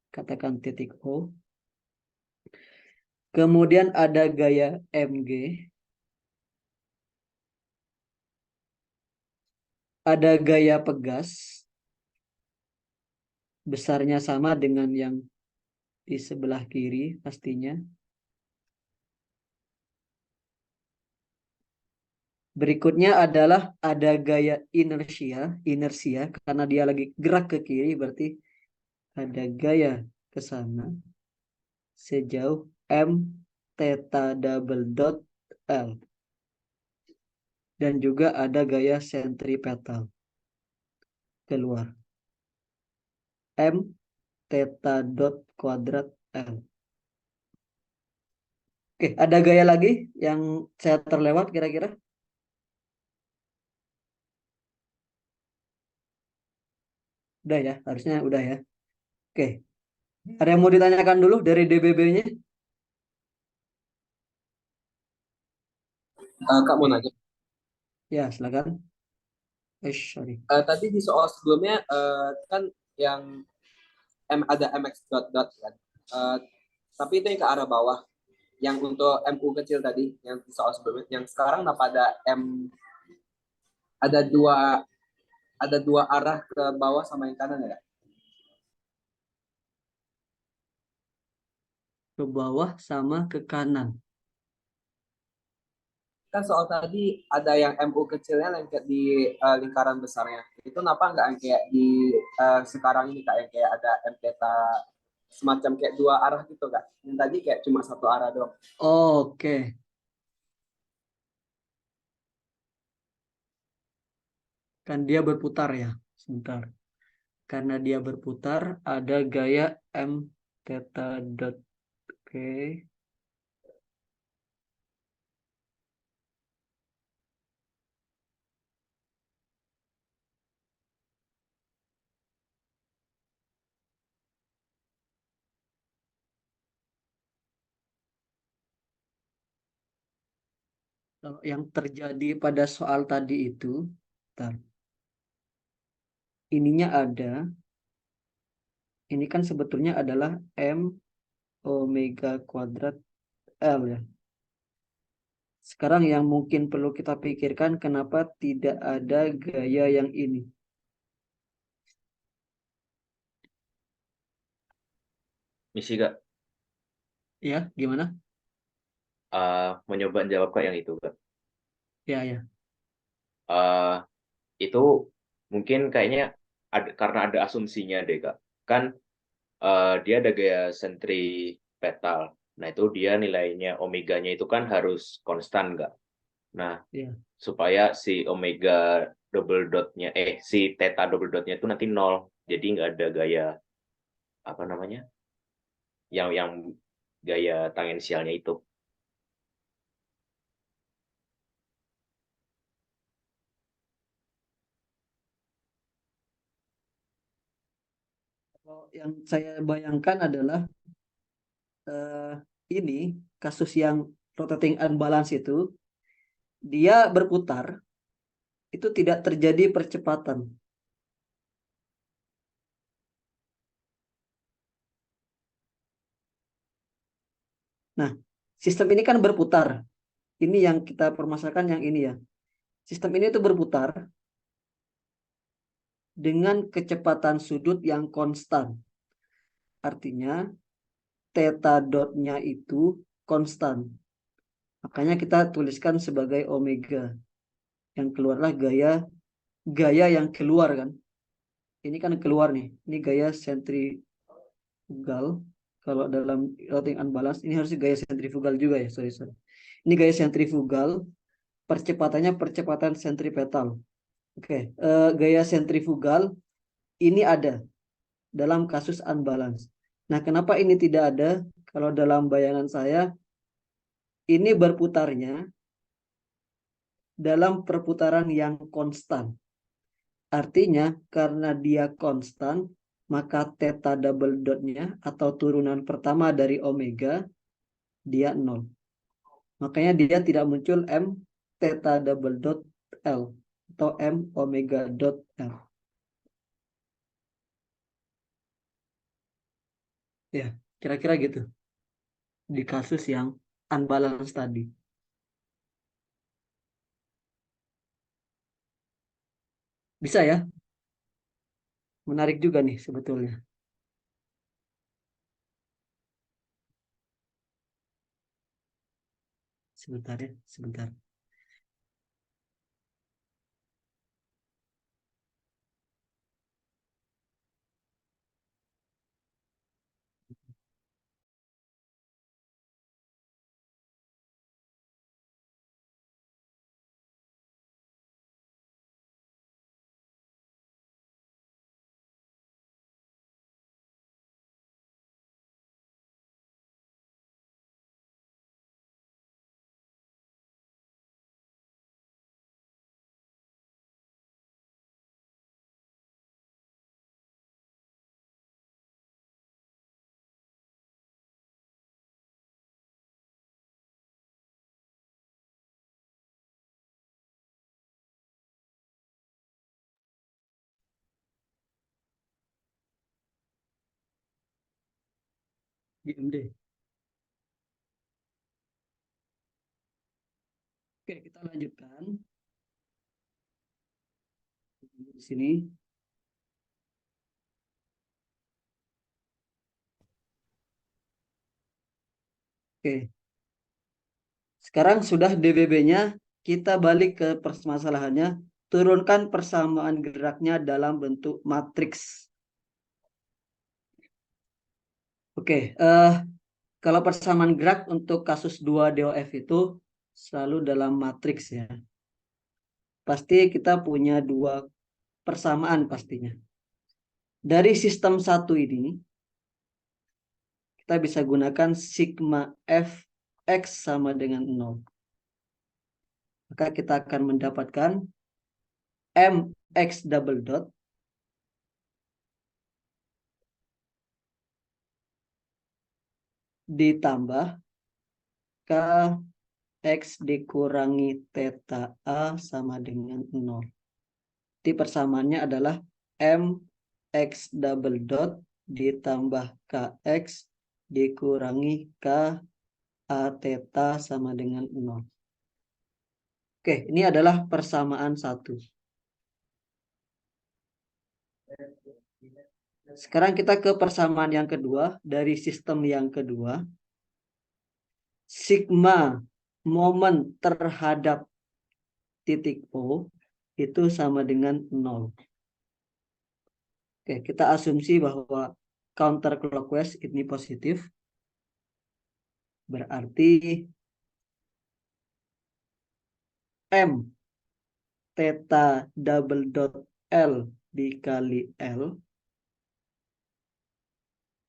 Katakan titik O. Kemudian ada gaya MG. Ada gaya pegas. Besarnya sama dengan yang di sebelah kiri pastinya. Berikutnya adalah ada gaya inersia karena dia lagi gerak ke kiri berarti ada gaya ke sana. sejauh M theta double dot L. Dan juga ada gaya sentripetal keluar. M theta dot kuadrat L. Oke, ada gaya lagi yang saya terlewat kira-kira? Udah ya, harusnya udah ya. Oke, ada yang mau ditanyakan dulu dari DBB-nya? Kak mau nanya. Ya, silakan. Sorry. Tadi di soal sebelumnya kan yang ada mx dot dot kan. Tapi itu yang ke arah bawah. Yang untuk mu kecil tadi yang di soal sebelumnya. Yang sekarang kenapa ada ada dua arah ke bawah sama yang kanan ya? Ke bawah sama ke kanan. Kan soal tadi ada yang mu kecilnya lengket di lingkaran besarnya. Itu kenapa nggak yang kayak di sekarang ini kak yang kayak ada m theta semacam kayak dua arah gitu kak? Yang tadi kayak cuma satu arah doang. Oke. Kan dia berputar ya. Sebentar. Karena dia berputar, ada gaya M theta dot. Oke. Kalau yang terjadi pada soal tadi itu, bentar. Ininya ada. Ini kan sebetulnya adalah M omega kuadrat L ya. Sekarang yang mungkin perlu kita pikirkan kenapa tidak ada gaya yang ini. Misi Kak, Ya, gimana? mau nyoba jawab Kak yang itu Kak. Ya, ya. Eh, itu mungkin kayaknya karena ada asumsinya deh Kak. Kan dia ada gaya sentripetal. Nah, itu dia nilainya omeganya itu kan harus konstan nggak? Nah, Ya. supaya si omega double dotnya, si theta double dotnya itu nanti nol. Jadi nggak ada gaya, apa namanya, yang gaya tangensialnya itu. Kalau yang saya bayangkan adalah ini kasus yang rotating unbalance itu dia berputar itu tidak terjadi percepatan. Nah, sistem ini kan berputar. Ini yang kita permasalahkan yang ini ya. Sistem ini itu berputar dengan kecepatan sudut yang konstan. Artinya theta dotnya itu konstan. Makanya kita tuliskan sebagai omega. Yang keluarlah gaya yang keluar kan. Ini kan keluar nih. Ini gaya sentrifugal. Kalau dalam rotating unbalance ini harus gaya sentrifugal juga ya. Sorry, sorry. Ini gaya sentrifugal. Percepatannya percepatan sentripetal. Oke, gaya sentrifugal ini ada dalam kasus unbalance. Nah, kenapa ini tidak ada? Kalau dalam bayangan saya, ini berputarnya dalam perputaran yang konstan. Artinya, karena dia konstan, maka theta double dotnya atau turunan pertama dari omega, dia 0. Makanya dia tidak muncul M theta double dot L atau M omega dot L. Ya, kira-kira gitu. Di kasus yang unbalance tadi. Bisa ya? Menarik juga nih sebetulnya. Sebentar ya, sebentar. GMD. Oke, kita lanjutkan. Di sini. Oke. Sekarang sudah DBB-nya, kita balik ke permasalahannya. Turunkan persamaan geraknya dalam bentuk matriks. Oke, kalau persamaan gerak untuk kasus 2 DOF itu selalu dalam matriks ya. Pasti kita punya 2 persamaan pastinya. Dari sistem 1 ini, kita bisa gunakan sigma Fx sama dengan 0. Maka kita akan mendapatkan Mx double dot ditambah Kx dikurangi theta A sama dengan 0. Jadi persamaannya adalah Mx double dot ditambah Kx dikurangi Ka theta sama dengan 0. Oke, ini adalah persamaan 1. Sekarang kita ke persamaan yang kedua. Dari sistem yang kedua. Sigma momen terhadap titik O itu sama dengan 0. Oke, kita asumsi bahwa counterclockwise ini positif. Berarti M theta double dot L dikali L.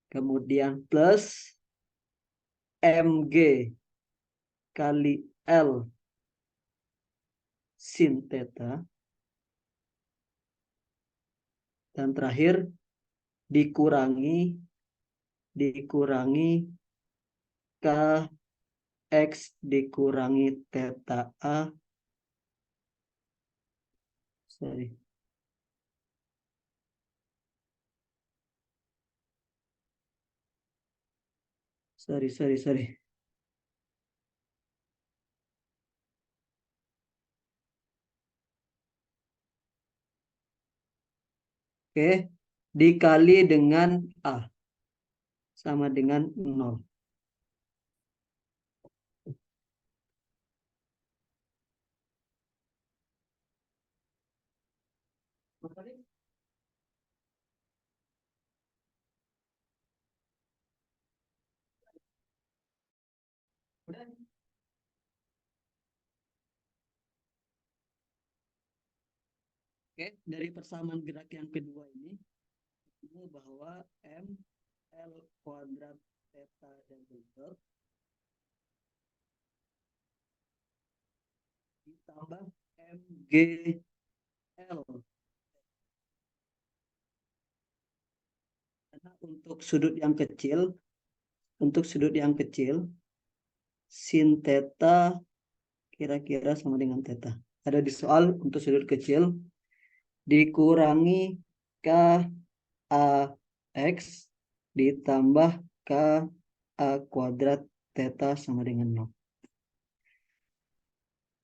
Kemudian plus Mg kali L sin theta. Dan terakhir dikurangi Kx dikurangi theta A. Sorry. Oke, dikali dengan A sama dengan 0. Oke, dari persamaan gerak yang kedua ini, bahwa M L kuadrat theta double dot ditambah Mg L. Karena untuk sudut yang kecil, sin theta kira-kira sama dengan theta. Ada di soal untuk sudut kecil dikurangi Kx ditambah Ka kuadrat theta sama dengan 0.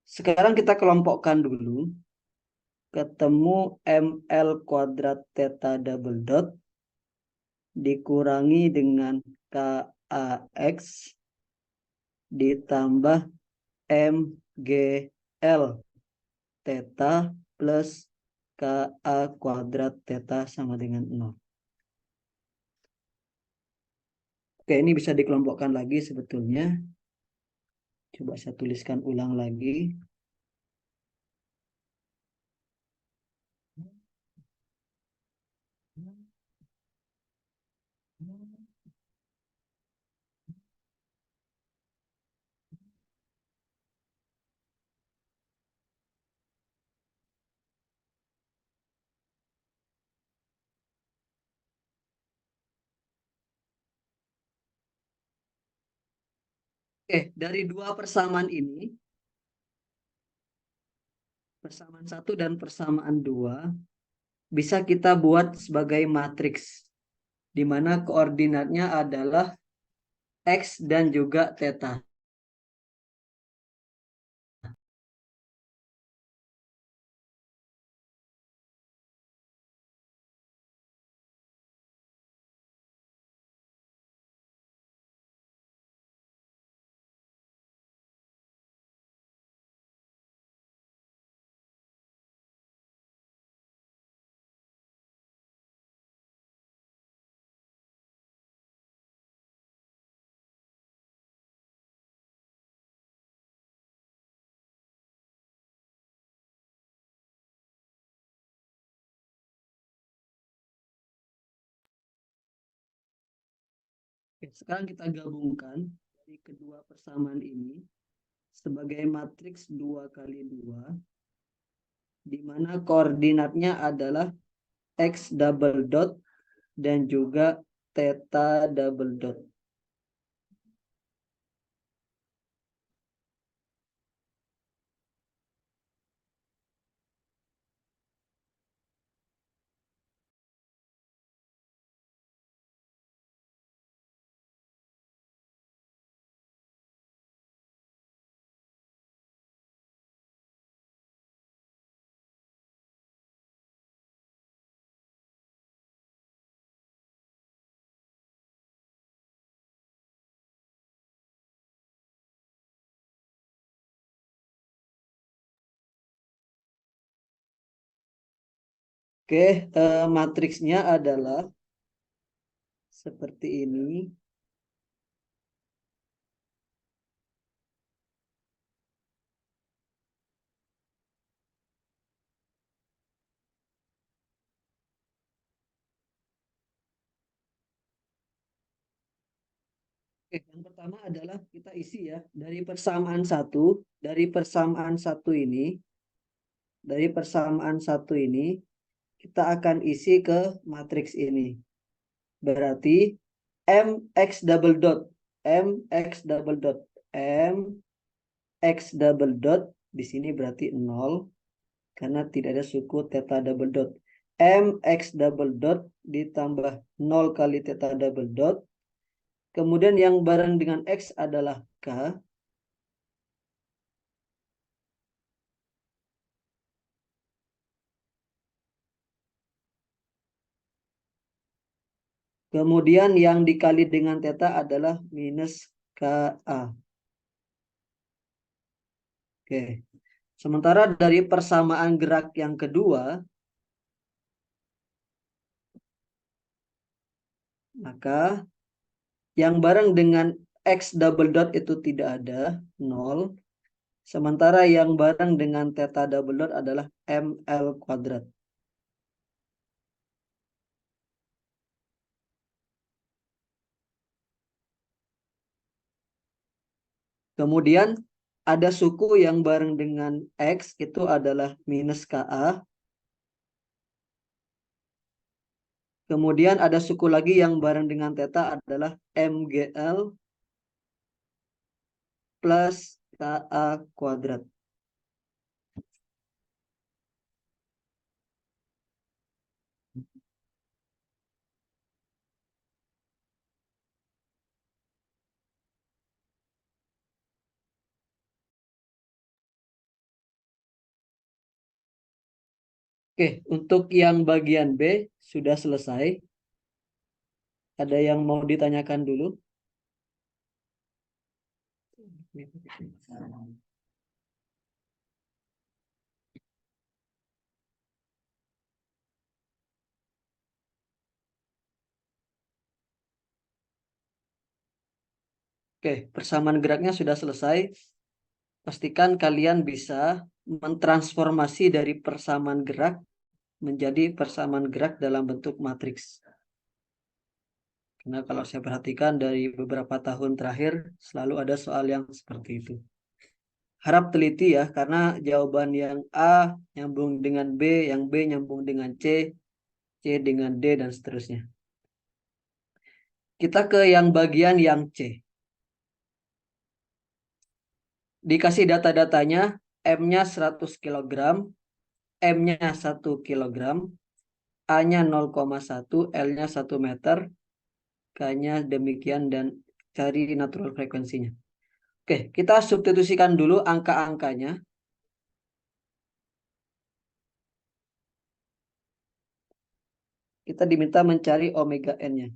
Sekarang kita kelompokkan dulu. Ketemu ML kuadrat theta double dot dikurangi dengan Kx ditambah MGL theta plus Ka kuadrat theta sama dengan 0. Oke, ini bisa dikelompokkan lagi sebetulnya. Coba saya tuliskan ulang lagi. Oke, dari 2 persamaan ini, persamaan 1 dan persamaan 2, bisa kita buat sebagai matriks, di mana koordinatnya adalah X dan juga theta. Oke, sekarang kita gabungkan dari kedua persamaan ini sebagai matriks 2 kali 2, di mana koordinatnya adalah X double dot dan juga theta double dot. Oke, matriksnya adalah seperti ini. Oke, yang pertama adalah kita isi ya dari persamaan satu ini kita akan isi ke matriks ini. Berarti mx double dot di sini berarti 0 karena tidak ada suku theta double dot. Mx double dot ditambah 0 kali theta double dot. Kemudian yang bareng dengan X adalah K. Kemudian yang dikali dengan theta adalah minus KA. Oke. Sementara dari persamaan gerak yang kedua, maka yang bareng dengan X double dot itu tidak ada, 0. Sementara yang bareng dengan theta double dot adalah ML kuadrat. Kemudian ada suku yang bareng dengan X itu adalah minus KA. Kemudian ada suku lagi yang bareng dengan theta adalah MGL plus KA kuadrat. Oke, untuk yang bagian B sudah selesai. Ada yang mau ditanyakan dulu? Oke, persamaan geraknya sudah selesai. Pastikan kalian bisa mentransformasi dari persamaan gerak menjadi persamaan gerak dalam bentuk matriks. Karena kalau saya perhatikan dari beberapa tahun terakhir selalu ada soal yang seperti itu. Harap teliti ya, karena jawaban yang A nyambung dengan B, yang B nyambung dengan C, C dengan D, dan seterusnya. Kita ke yang bagian yang C. Dikasih data-datanya, M-nya 100 kg, M-nya 1 kg, A-nya 0,1, L-nya 1 meter, K-nya demikian, dan cari natural frekuensinya. Oke, kita substitusikan dulu angka-angkanya. Kita diminta mencari omega n-nya.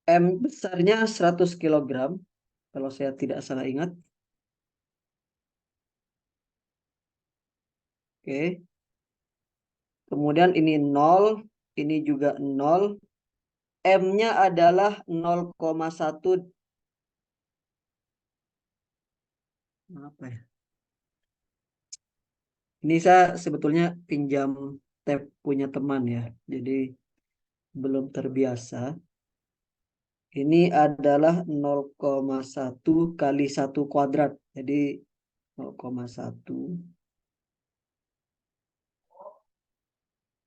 M besarnya 100 kg, kalau saya tidak salah ingat. Oke. Kemudian ini 0, ini juga 0. M-nya adalah 0,1. Apa ya? Ini saya sebetulnya pinjam tab punya teman ya. Jadi belum terbiasa. Ini adalah 0,1 kali 1 kuadrat. Jadi 0,1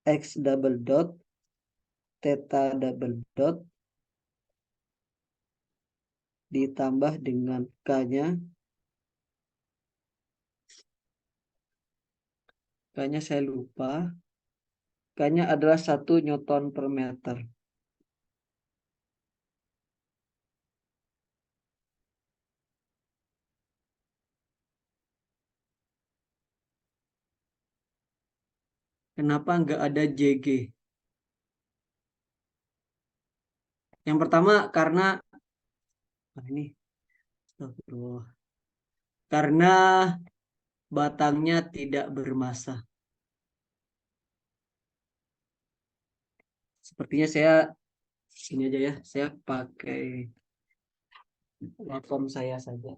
X double dot theta double dot ditambah dengan K-nya. K-nya saya lupa. K-nya adalah 1 Newton per meter. Kenapa nggak ada JG? Yang pertama karena ini astagfirullah. Karena batangnya tidak bermassa. Sepertinya saya ini aja ya, saya pakai waveform saya saja.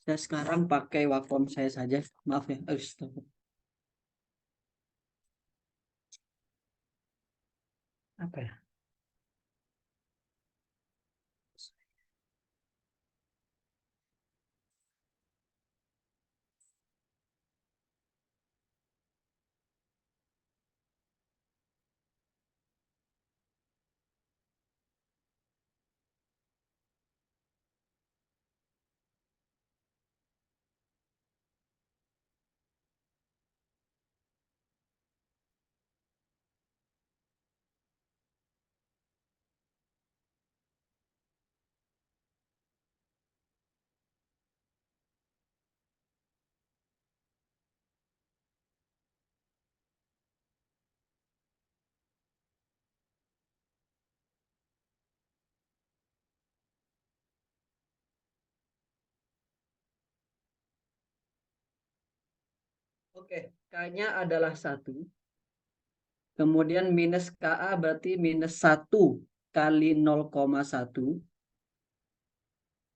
Saya sekarang pakai waveform saya saja. Maaf ya. Astagfirullah. Apa ya? Oke, K-nya adalah 1. Kemudian minus KA berarti minus 1 kali 0,1.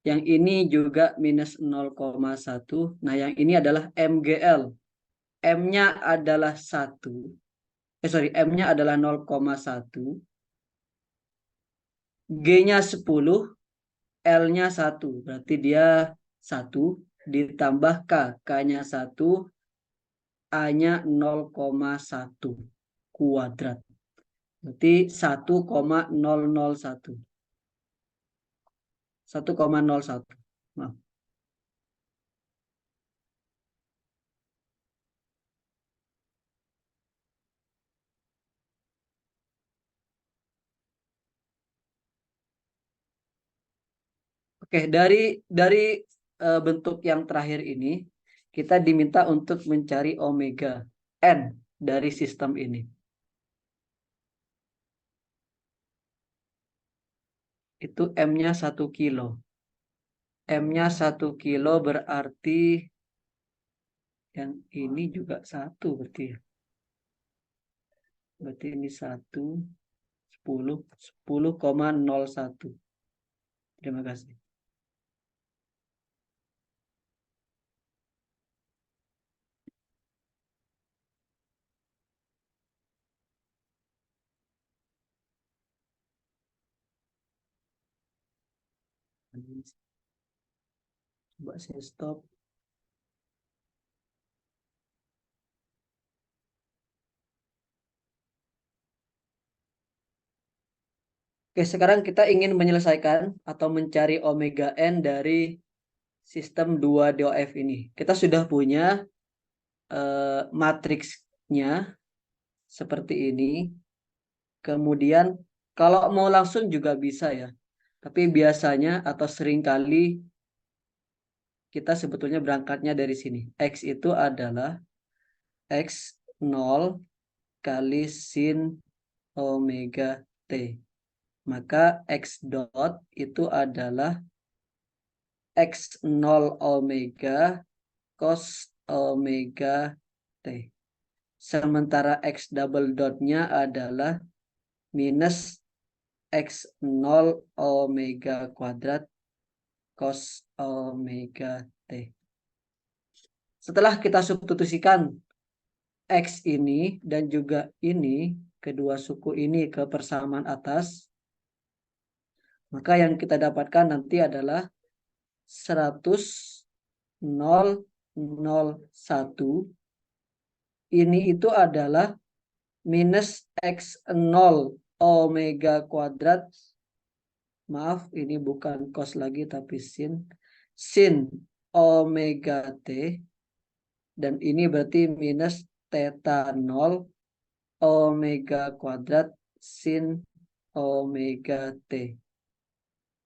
Yang ini juga minus 0,1. Nah, yang ini adalah MGL. M-nya adalah 1. M-nya adalah 0,1. G-nya 10. L-nya 1. Berarti dia 1 ditambah K. K-nya 1. A-nya 0,1 kuadrat. Berarti 1,001. 1,01. Maaf. Oke, dari bentuk yang terakhir ini kita diminta untuk mencari omega n dari sistem ini. Itu M-nya 1 kilo. M-nya 1 kilo berarti yang ini juga 1 berarti ya. Berarti ini 10,01. Terima kasih. Coba saya stop. Oke, sekarang kita ingin menyelesaikan atau mencari omega n dari sistem 2 DOF ini. Kita sudah punya matriksnya seperti ini. Kemudian kalau mau langsung juga bisa ya. Tapi biasanya atau seringkali kita sebetulnya berangkatnya dari sini. X itu adalah X0 kali sin omega T. Maka X dot itu adalah X0 omega cos omega T. Sementara X double dotnya adalah minus X0 omega kuadrat cos omega T. Setelah kita substitusikan X ini dan juga ini, kedua suku ini ke persamaan atas, maka yang kita dapatkan nanti adalah 100,001. Ini itu adalah minus X0 omega kuadrat. Maaf, ini bukan cos lagi tapi sin omega T. Dan ini berarti minus theta 0 omega kuadrat sin omega T.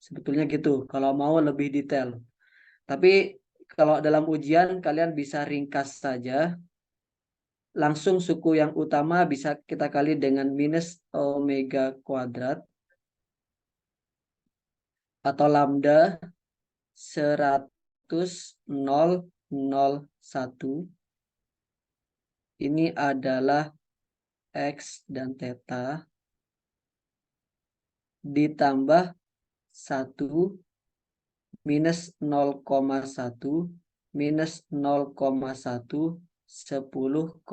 Sebetulnya gitu, kalau mau lebih detail. Tapi kalau dalam ujian kalian bisa ringkas saja. Langsung suku yang utama bisa kita kali dengan minus omega kuadrat atau lambda 100,001. Ini adalah X dan theta ditambah 1 minus 0,1 minus 0,1 10,01.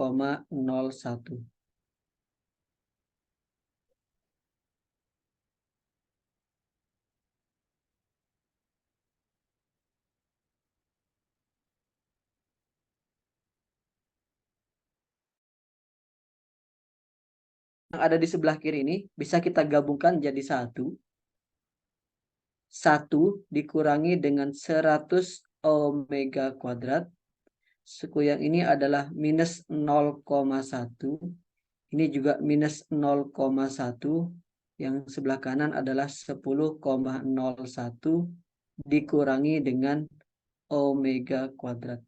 Yang ada di sebelah kiri ini bisa kita gabungkan jadi 1. 1 dikurangi dengan 100 omega kuadrat. Suku yang ini adalah minus 0,1. Ini juga minus 0,1. Yang sebelah kanan adalah 10,01 dikurangi dengan omega kuadrat.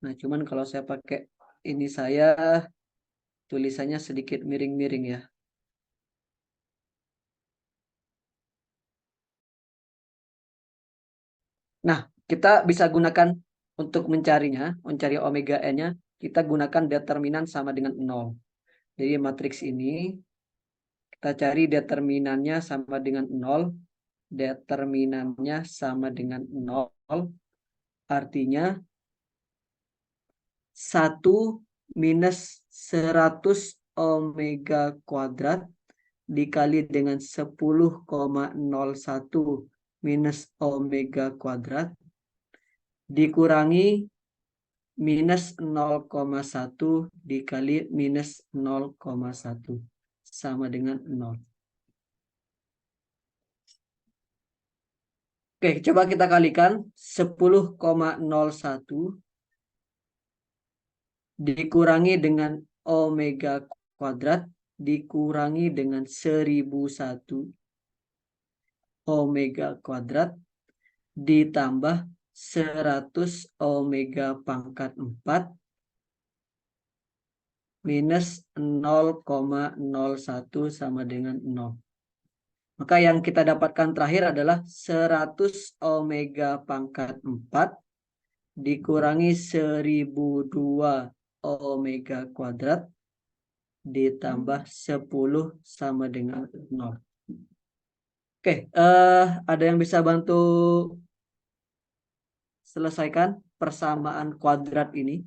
Nah, cuman kalau saya pakai ini saya tulisannya sedikit miring-miring ya. Nah, kita bisa gunakan untuk mencari omega n-nya, kita gunakan determinan sama dengan 0. Jadi matriks ini kita cari determinannya sama dengan 0, determinannya sama dengan 0, artinya 1 minus 100 omega kuadrat dikali dengan 10,01 minus omega kuadrat dikurangi minus 0,1 dikali minus 0,1 sama dengan 0. Oke, coba kita kalikan 10,01 dikurangi dengan omega kuadrat dikurangi dengan 1001 omega kuadrat ditambah 100 omega pangkat 4 minus 0,01 sama dengan 0. Maka yang kita dapatkan terakhir adalah 100 omega pangkat 4 dikurangi 1002 omega kuadrat ditambah 10 sama dengan 0. Oke, ada yang bisa bantu selesaikan persamaan kuadrat ini?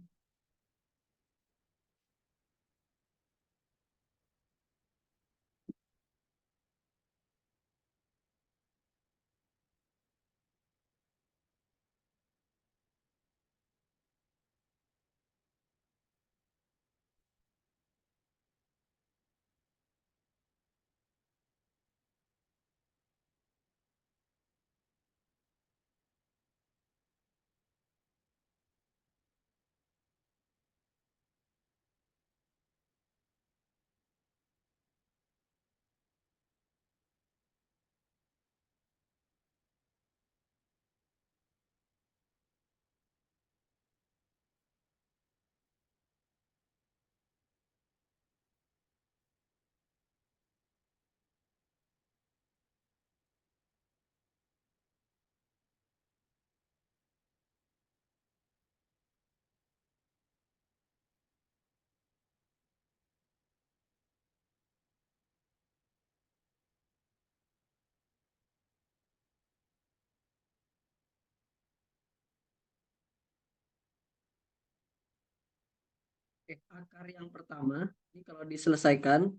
Oke, akar yang pertama, ini kalau diselesaikan,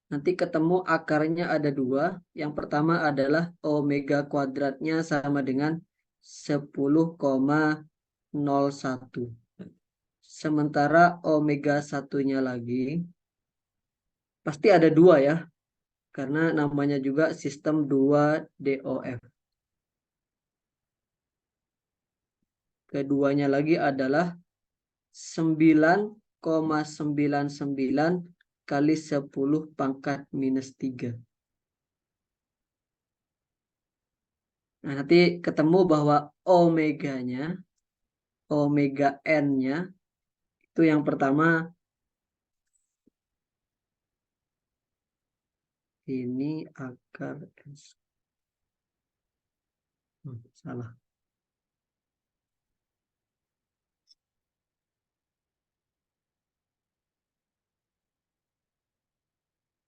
nanti ketemu akarnya ada 2. Yang pertama adalah omega kuadratnya sama dengan 10,01. Sementara omega satunya lagi, pasti ada 2 ya, karena namanya juga sistem 2 DOF. Keduanya lagi adalah 9,99 kali 10 pangkat minus 3. Nah, nanti ketemu bahwa omeganya, omega n-nya, itu yang pertama, ini akar S. Salah.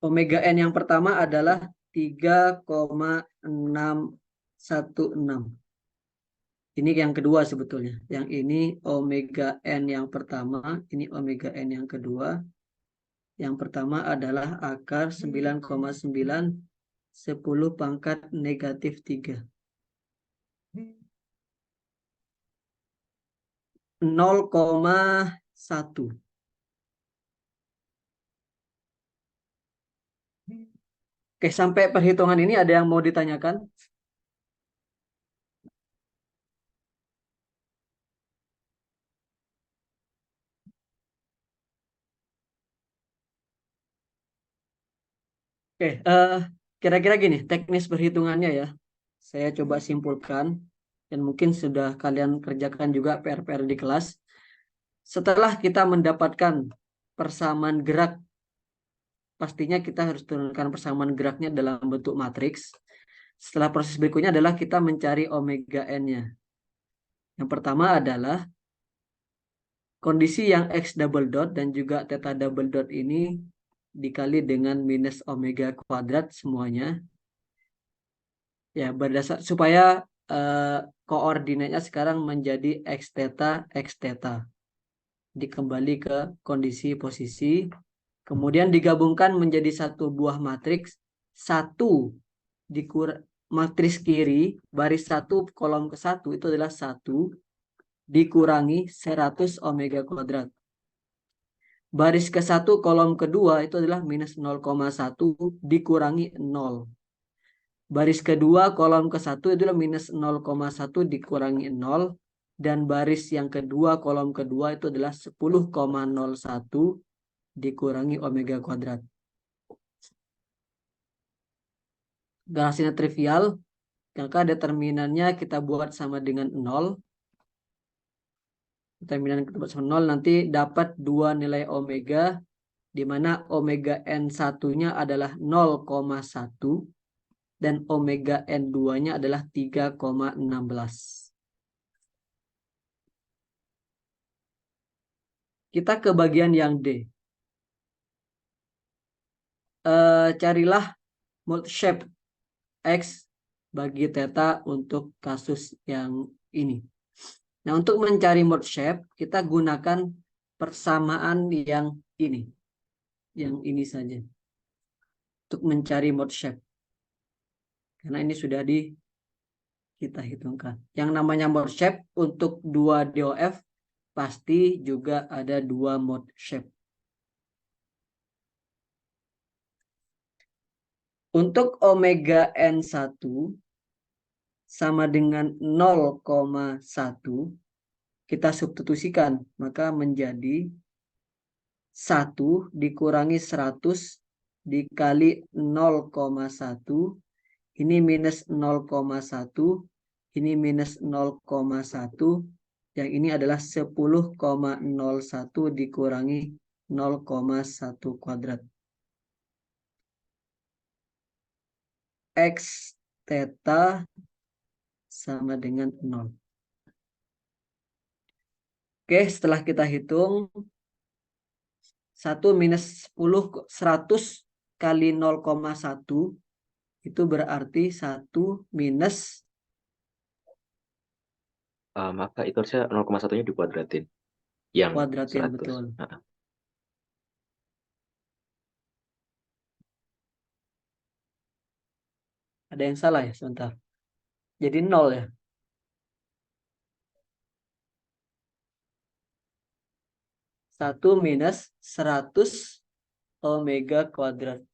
Omega n yang pertama adalah 3,616. Ini yang kedua sebetulnya. Yang ini omega n yang pertama, ini omega n yang kedua. Yang pertama adalah akar 9,9 10 pangkat negatif 3. 0,1. Oke, sampai perhitungan ini ada yang mau ditanyakan? Oke, kira-kira gini, teknis perhitungannya ya. Saya coba simpulkan, dan mungkin sudah kalian kerjakan juga PR-PR di kelas. Setelah kita mendapatkan persamaan gerak, pastinya kita harus turunkan persamaan geraknya dalam bentuk matriks. Setelah proses berikutnya adalah kita mencari omega n-nya. Yang pertama adalah kondisi yang X double dot dan juga theta double dot ini dikali dengan minus omega kuadrat semuanya. Ya, berdasar supaya koordinatnya sekarang menjadi X theta. Dikembali ke kondisi posisi. Kemudian digabungkan menjadi satu buah matriks. Matriks kiri, baris 1 kolom ke 1 itu adalah 1 dikurangi 100 omega kuadrat. Baris ke 1 kolom kedua itu adalah minus 0,1 dikurangi 0. Baris kedua kolom ke 1 itu adalah minus 0,1 dikurangi 0. Dan baris yang kedua kolom kedua itu adalah 10,01 dikurangi omega kuadrat. Hasilnya trivial, maka determinannya kita buat sama dengan 0. Determinan kita buat sama 0, nanti dapat 2 nilai omega, di mana omega n satunya adalah 0,1 dan omega n2-nya adalah 3,16. Kita ke bagian yang D. Carilah mode shape X bagi theta untuk kasus yang ini. Nah, untuk mencari mode shape, kita gunakan persamaan yang ini. Yang ini saja. Untuk mencari mode shape. Karena ini sudah kita hitungkan. Yang namanya mode shape untuk 2 DOF pasti juga ada 2 mode shape. Untuk omega N1 sama dengan 0,1 kita substitusikan, maka menjadi 1 dikurangi 100 dikali 0,1, ini minus 0,1, ini minus 0,1, yang ini adalah 10,01 dikurangi 0,1 kuadrat. X theta sama dengan 0. Oke, setelah kita hitung 1 minus 100 kali 0,1 itu berarti 1 minus Maka itu harusnya 0,1-nya dikuadratin. Yang kuadratin, 100. betul. Ada yang salah ya, sebentar. Jadi 0 ya. Satu minus 100 omega kuadrat.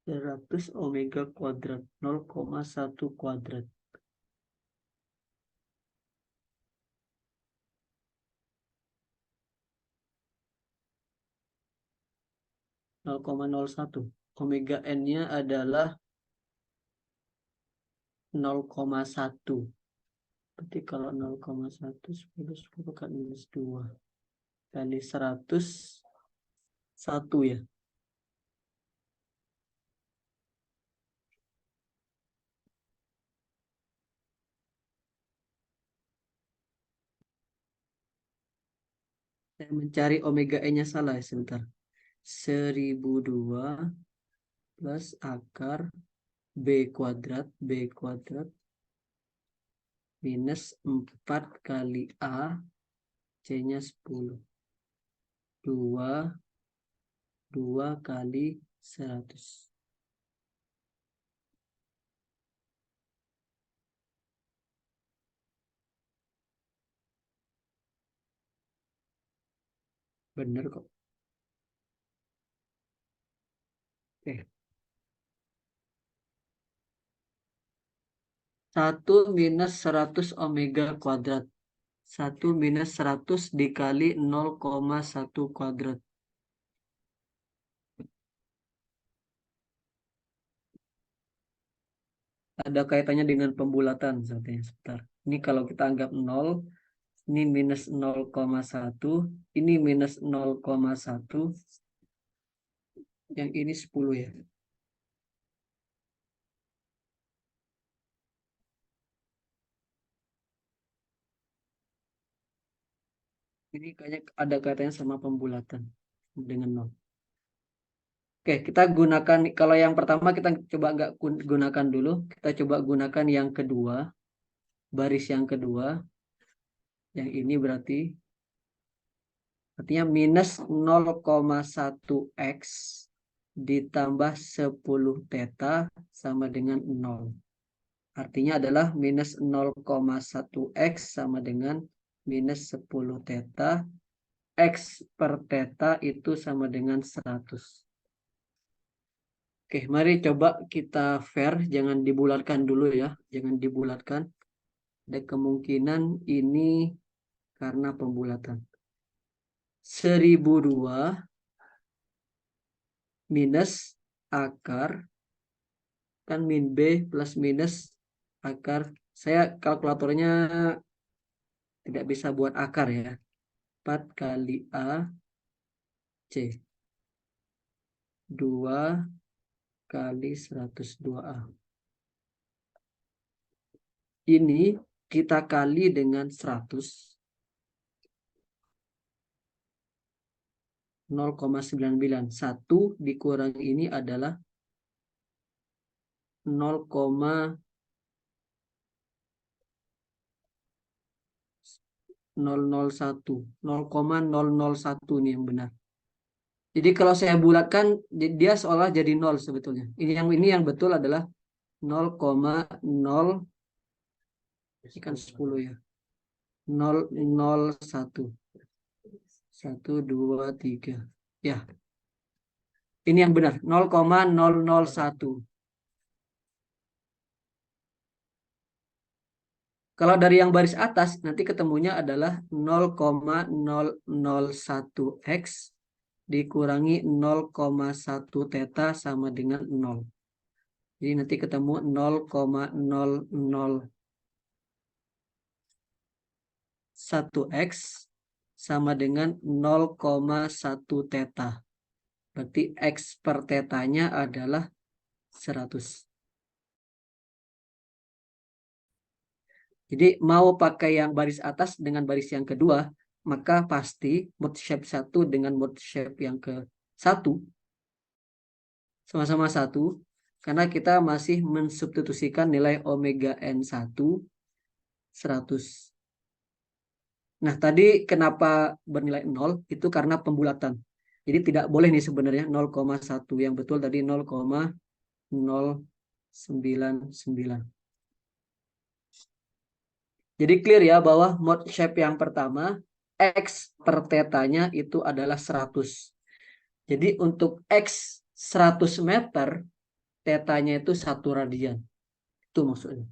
Seratus omega kuadrat 0,1 kuadrat. Nol koma 0,01. Omega N-nya adalah 0,1. Berarti kalau 0,1 10 kan minus 2 kali 100 1 ya. Saya mencari omega N-nya salah ya, sebentar. 1002 plus akar B kuadrat minus 4 kali A, C-nya 10. 2 kali 100. Bener kok. Oke. 1 minus 100 omega kuadrat. 1 minus 100 dikali 0,1 kuadrat. Ada kaitannya dengan pembulatan sepertinya. Sebentar. Ini kalau kita anggap 0, ini minus 0,1, ini minus 0,1, yang ini 10 ya. Ini kayaknya ada kaitannya sama pembulatan dengan 0. Oke, kita gunakan, kalau yang pertama kita coba nggak gunakan dulu. Kita coba gunakan yang kedua, baris yang kedua. Yang ini berarti artinya minus 0,1 X ditambah 10 theta sama dengan 0. Artinya adalah minus 0,1 X sama dengan minus 10 theta. X per theta itu sama dengan 100. Oke, mari coba kita fair. Jangan dibulatkan dulu ya. Jangan dibulatkan. Ada kemungkinan ini karena pembulatan. 1002 minus akar kan min B plus minus akar. Saya kalkulatornya tidak bisa buat akar ya. 4 kali A C 2 kali 102A. Ini kita kali dengan 100. 0,99. 1 dikurangi ini adalah 0,001. 0,001 ini yang benar. Jadi kalau saya bulatkan dia seolah jadi 0 sebetulnya. Ini yang betul adalah 0,0, ini kan 10 ya. 001. 1, 2, 3. Ya. Ini yang benar. 0,001. Kalau dari yang baris atas, nanti ketemunya adalah 0,001x dikurangi 0,1 theta sama dengan 0. Jadi nanti ketemu 0,001x sama dengan 0,1 theta. Berarti x per tetanya adalah 100. Jadi mau pakai yang baris atas dengan baris yang kedua, maka pasti mode shape 1 dengan mode shape yang ke-1 sama-sama 1, karena kita masih mensubstitusikan nilai omega n1 100. Nah, tadi kenapa bernilai 0? Itu karena pembulatan. Jadi tidak boleh nih sebenarnya 0,1. Yang betul tadi 0,099. Jadi clear ya bahwa mode shape yang pertama x per tetanya itu adalah 100. Jadi untuk x 100 meter tetanya itu 1 radian. Itu maksudnya.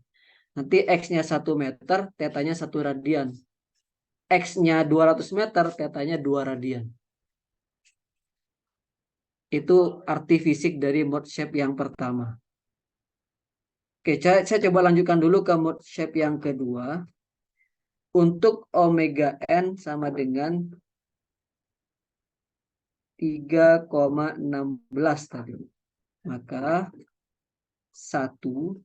Nanti x-nya 1 meter tetanya 1 radian. X-nya 200 meter tetanya 2 radian. Itu arti fisik dari mode shape yang pertama. Oke, saya coba lanjutkan dulu ke mode shape yang kedua. Untuk omega n sama dengan 3,16 tadi. Maka 1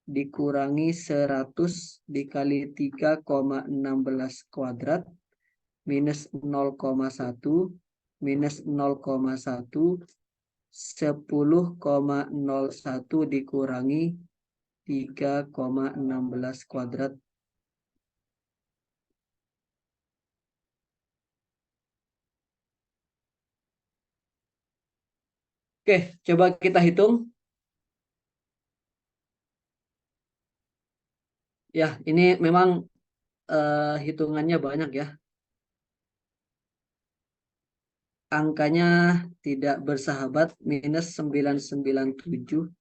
dikurangi 100 dikali 3,16 kuadrat minus 0,1 minus 0,1 10,01 dikurangi 3,16 kuadrat. Oke, coba kita hitung. Ya, ini memang hitungannya banyak ya. Angkanya tidak bersahabat, minus 997,6.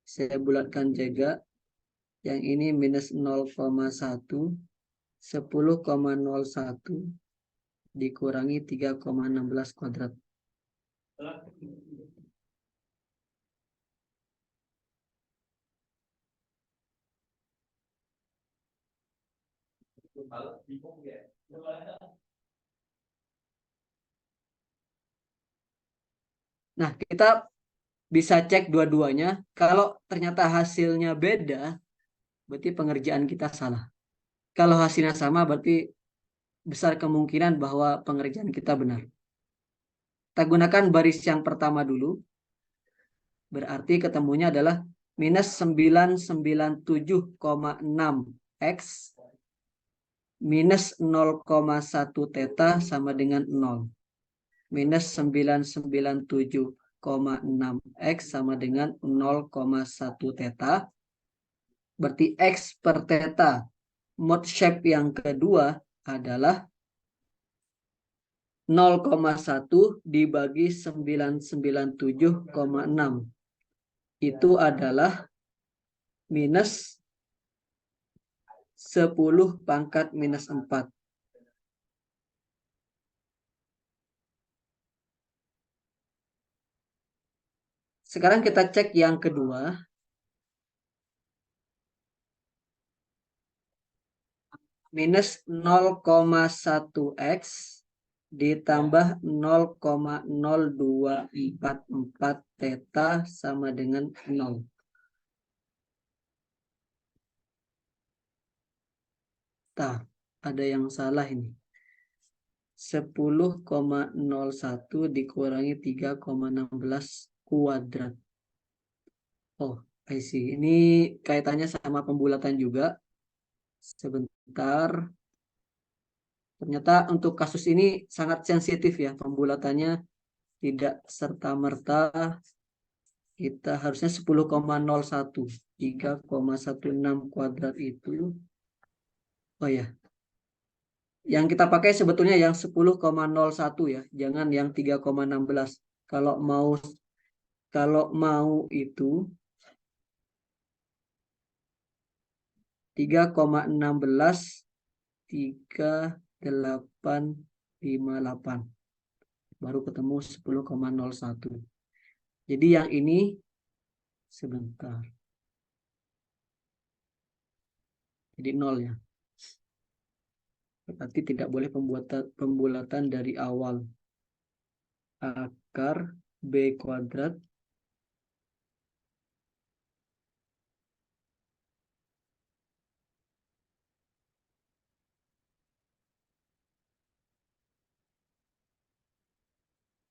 Saya bulatkan juga. Yang ini minus 0,1, 10,01 dikurangi 3,16 kuadrat. Nah, kita bisa cek dua-duanya. Kalau ternyata hasilnya beda, berarti pengerjaan kita salah. Kalau hasilnya sama, berarti besar kemungkinan bahwa pengerjaan kita benar. Kita gunakan baris yang pertama dulu. Berarti ketemunya adalah minus 997,6x minus 0,1 theta sama dengan 0. Minus 997,6x sama dengan 0,1 theta. Berarti x per theta mode shape yang kedua adalah 0,1 dibagi 997,6. Itu adalah minus 10 pangkat minus 4. Sekarang kita cek yang kedua. Minus 0,1x ditambah 0,0244 theta sama dengan 0. Nah, ada yang salah ini. 10,01 dikurangi 3,16 kuadrat. Oh, I see. Ini kaitannya sama pembulatan juga. Sebentar. Ternyata untuk kasus ini sangat sensitif ya. Pembulatannya tidak serta-merta kita harusnya 10,01. 3,16 kuadrat itu. Oh ya. Yang kita pakai sebetulnya yang 10,01 ya. Jangan yang 3,16. Kalau mau itu 3,16 3858 baru ketemu 10,01. Jadi yang ini sebentar. Jadi 0 ya. Berarti tidak boleh pembulatan dari awal. Akar B kuadrat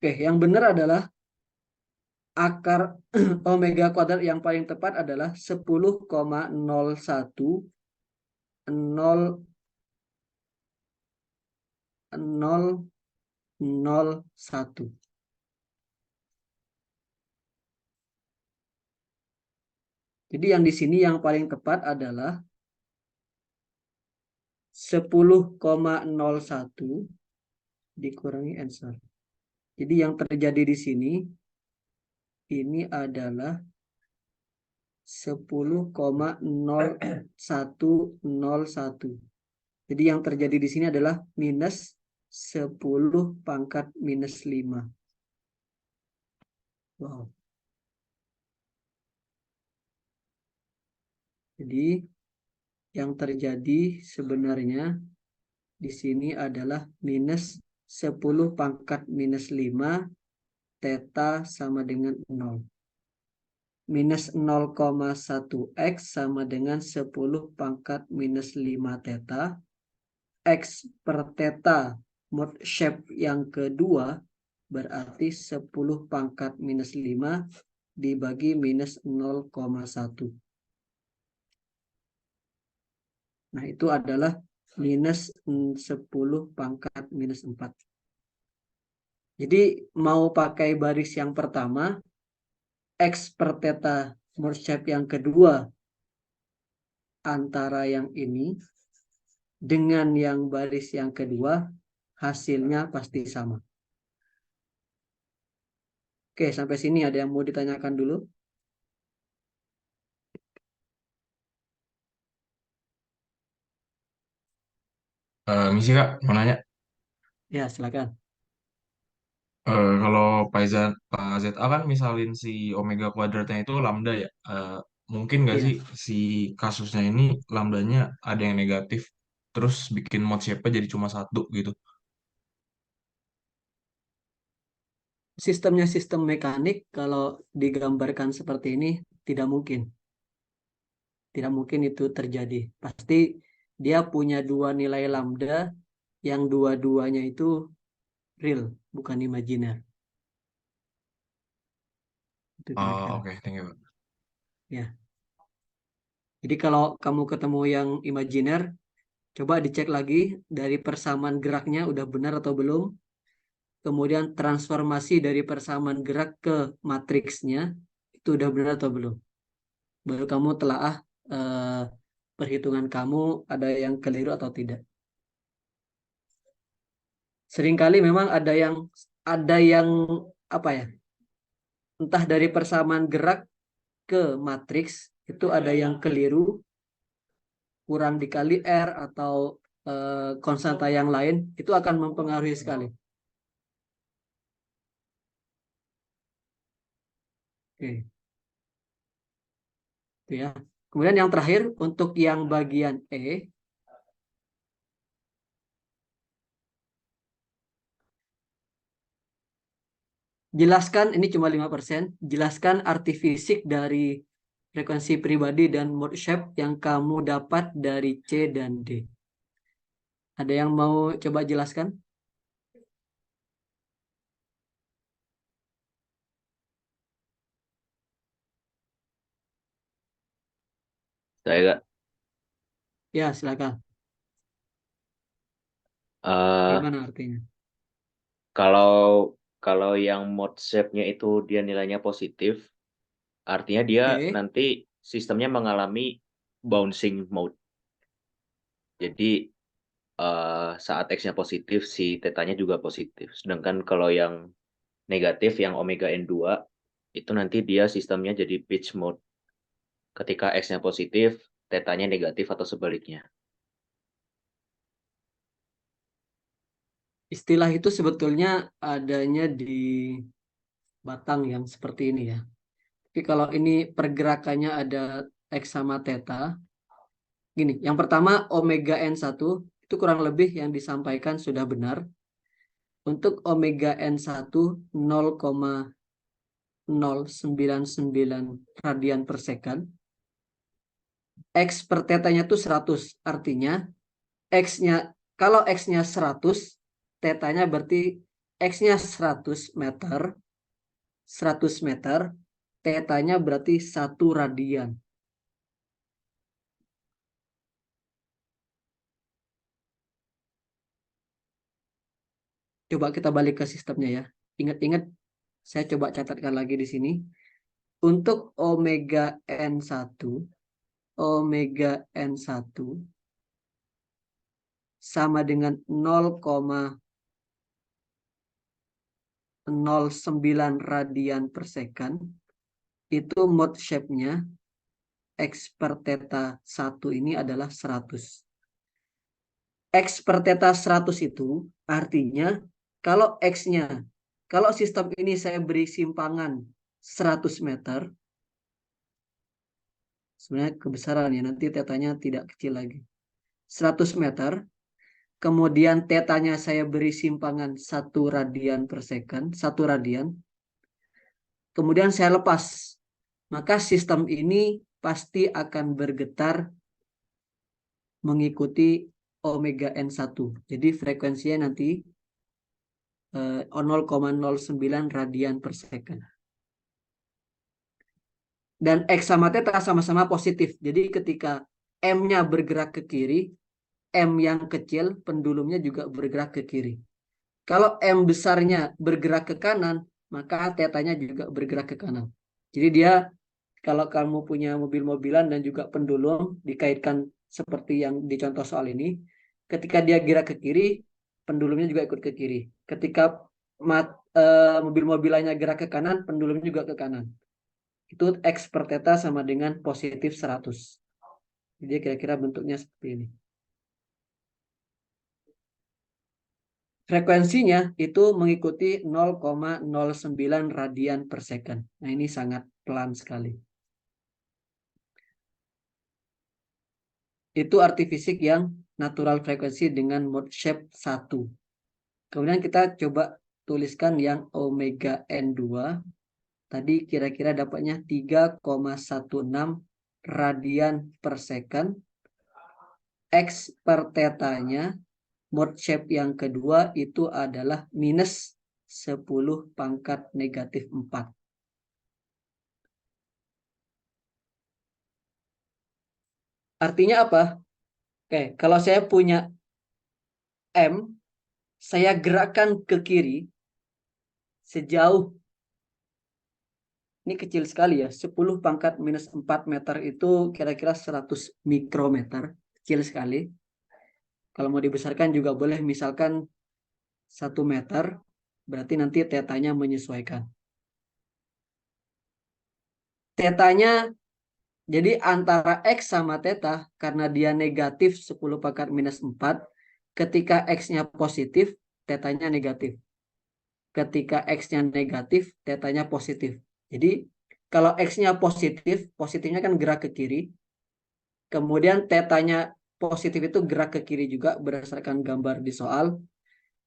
Oke, yang benar adalah akar omega kuadrat yang paling tepat adalah 10,01 0,001. Jadi yang di sini yang paling tepat adalah 10,01 dikurangi answer. Jadi yang terjadi di sini ini adalah 10,0101. Jadi yang terjadi di sini adalah minus 10 pangkat minus 5. Wow. Jadi yang terjadi sebenarnya di sini adalah minus 10 pangkat minus 5 theta sama dengan 0. Minus 0,1x sama dengan 10 pangkat minus 5 theta. X per theta mode shape yang kedua berarti 10 pangkat minus 5 dibagi minus 0,1. Nah, itu adalah minus 10 pangkat minus 4. Jadi mau pakai baris yang pertama, X per theta mode shape yang kedua antara yang ini dengan yang baris yang kedua, hasilnya pasti sama. Oke, sampai sini ada yang mau ditanyakan dulu? Misi Kak, mau nanya. Ya, silakan. Kalau Pak ZA kan misalin si omega kuadratnya itu lambda ya. Mungkin nggak Iya. sih si kasusnya ini lambdanya ada yang negatif, terus bikin mode shape-nya jadi cuma 1 gitu. Sistemnya sistem mekanik kalau digambarkan seperti ini tidak mungkin. Tidak mungkin itu terjadi. Pasti dia punya dua nilai lambda yang dua-duanya itu real, bukan imajiner. Itu kira-kira. Oke, thank you, Pak. Ya. Jadi kalau kamu ketemu yang imajiner, coba dicek lagi dari persamaan geraknya udah benar atau belum. Kemudian transformasi dari persamaan gerak ke matriksnya itu udah benar atau belum. Baru kamu telaah perhitungan kamu ada yang keliru atau tidak. Seringkali memang ada yang apa ya? Entah dari persamaan gerak ke matriks itu ada yang keliru, kurang dikali R atau konstanta yang lain, itu akan mempengaruhi sekali. Oke. Oke. Itu ya. Kemudian yang terakhir untuk yang bagian E, jelaskan, ini cuma 5%, jelaskan arti fisik dari frekuensi pribadi dan mode shape yang kamu dapat dari C dan D. Ada yang mau coba jelaskan? Saya gak, Ya, silakan. eh Gimana artinya? kalau kalau yang mode shape-nya itu dia nilainya positif, artinya dia Oke. nanti sistemnya mengalami bouncing mode. Jadi saat X-nya positif, si tetanya juga positif. Sedangkan kalau yang negatif, yang omega N2, itu nanti dia sistemnya jadi pitch mode. Ketika X-nya positif, tetanya negatif atau sebaliknya. Istilah itu sebetulnya adanya di batang yang seperti ini ya. Tapi kalau ini pergerakannya ada X sama theta, gini, yang pertama omega N1 itu kurang lebih yang disampaikan sudah benar. Untuk omega N1 0,099 radian per second. X per tetanya itu 100. Artinya X-nya, kalau X-nya 100, tetanya berarti X-nya 100 meter, 100 meter, tetanya berarti 1 radian. Coba kita balik ke sistemnya ya. Ingat-ingat, saya coba catatkan lagi di sini. Untuk omega N1, omega N1 sama dengan 0,09 radian per second. Itu mode shape-nya X per theta 1 ini adalah 100. X per theta 100 itu artinya kalau X-nya, kalau sistem ini saya beri simpangan 100 meter, sebenarnya kebesarannya nanti tetanya tidak kecil lagi. 100 meter, kemudian tetanya saya beri simpangan 1 radian per second, 1 radian, kemudian saya lepas, maka sistem ini pasti akan bergetar mengikuti omega N1. Jadi frekuensinya nanti 0,09 radian per second. Dan X sama theta sama-sama positif. Jadi ketika M-nya bergerak ke kiri, M yang kecil pendulumnya juga bergerak ke kiri. Kalau M besarnya bergerak ke kanan, maka tetanya juga bergerak ke kanan. Jadi dia, kalau kamu punya mobil-mobilan dan juga pendulum dikaitkan seperti yang dicontoh soal ini, ketika dia gerak ke kiri, pendulumnya juga ikut ke kiri. Ketika mobil-mobilannya gerak ke kanan, pendulumnya juga ke kanan. Itu X per theta sama dengan positif 100. Jadi kira-kira bentuknya seperti ini. Frekuensinya itu mengikuti 0,09 radian per second. Nah, ini sangat pelan sekali. Itu arti fisik yang natural frekuensi dengan mode shape 1. Kemudian kita coba tuliskan yang omega N2. Tadi kira-kira dapatnya 3,16 radian per second. X per tetanya, mode shape yang kedua itu adalah minus 10 pangkat negatif 4. Artinya apa? Oke, kalau saya punya M, saya gerakkan ke kiri sejauh, ini kecil sekali ya, 10 pangkat minus 4 meter itu kira-kira 100 mikrometer, kecil sekali. Kalau mau dibesarkan juga boleh, misalkan 1 meter, berarti nanti tetanya menyesuaikan. Tetanya, jadi antara X sama theta, karena dia negatif 10 pangkat minus 4, ketika X-nya positif, tetanya negatif. Ketika X-nya negatif, tetanya positif. Jadi Kalau X-nya positif, positifnya kan gerak ke kiri. Kemudian tetanya positif itu gerak ke kiri juga berdasarkan gambar di soal.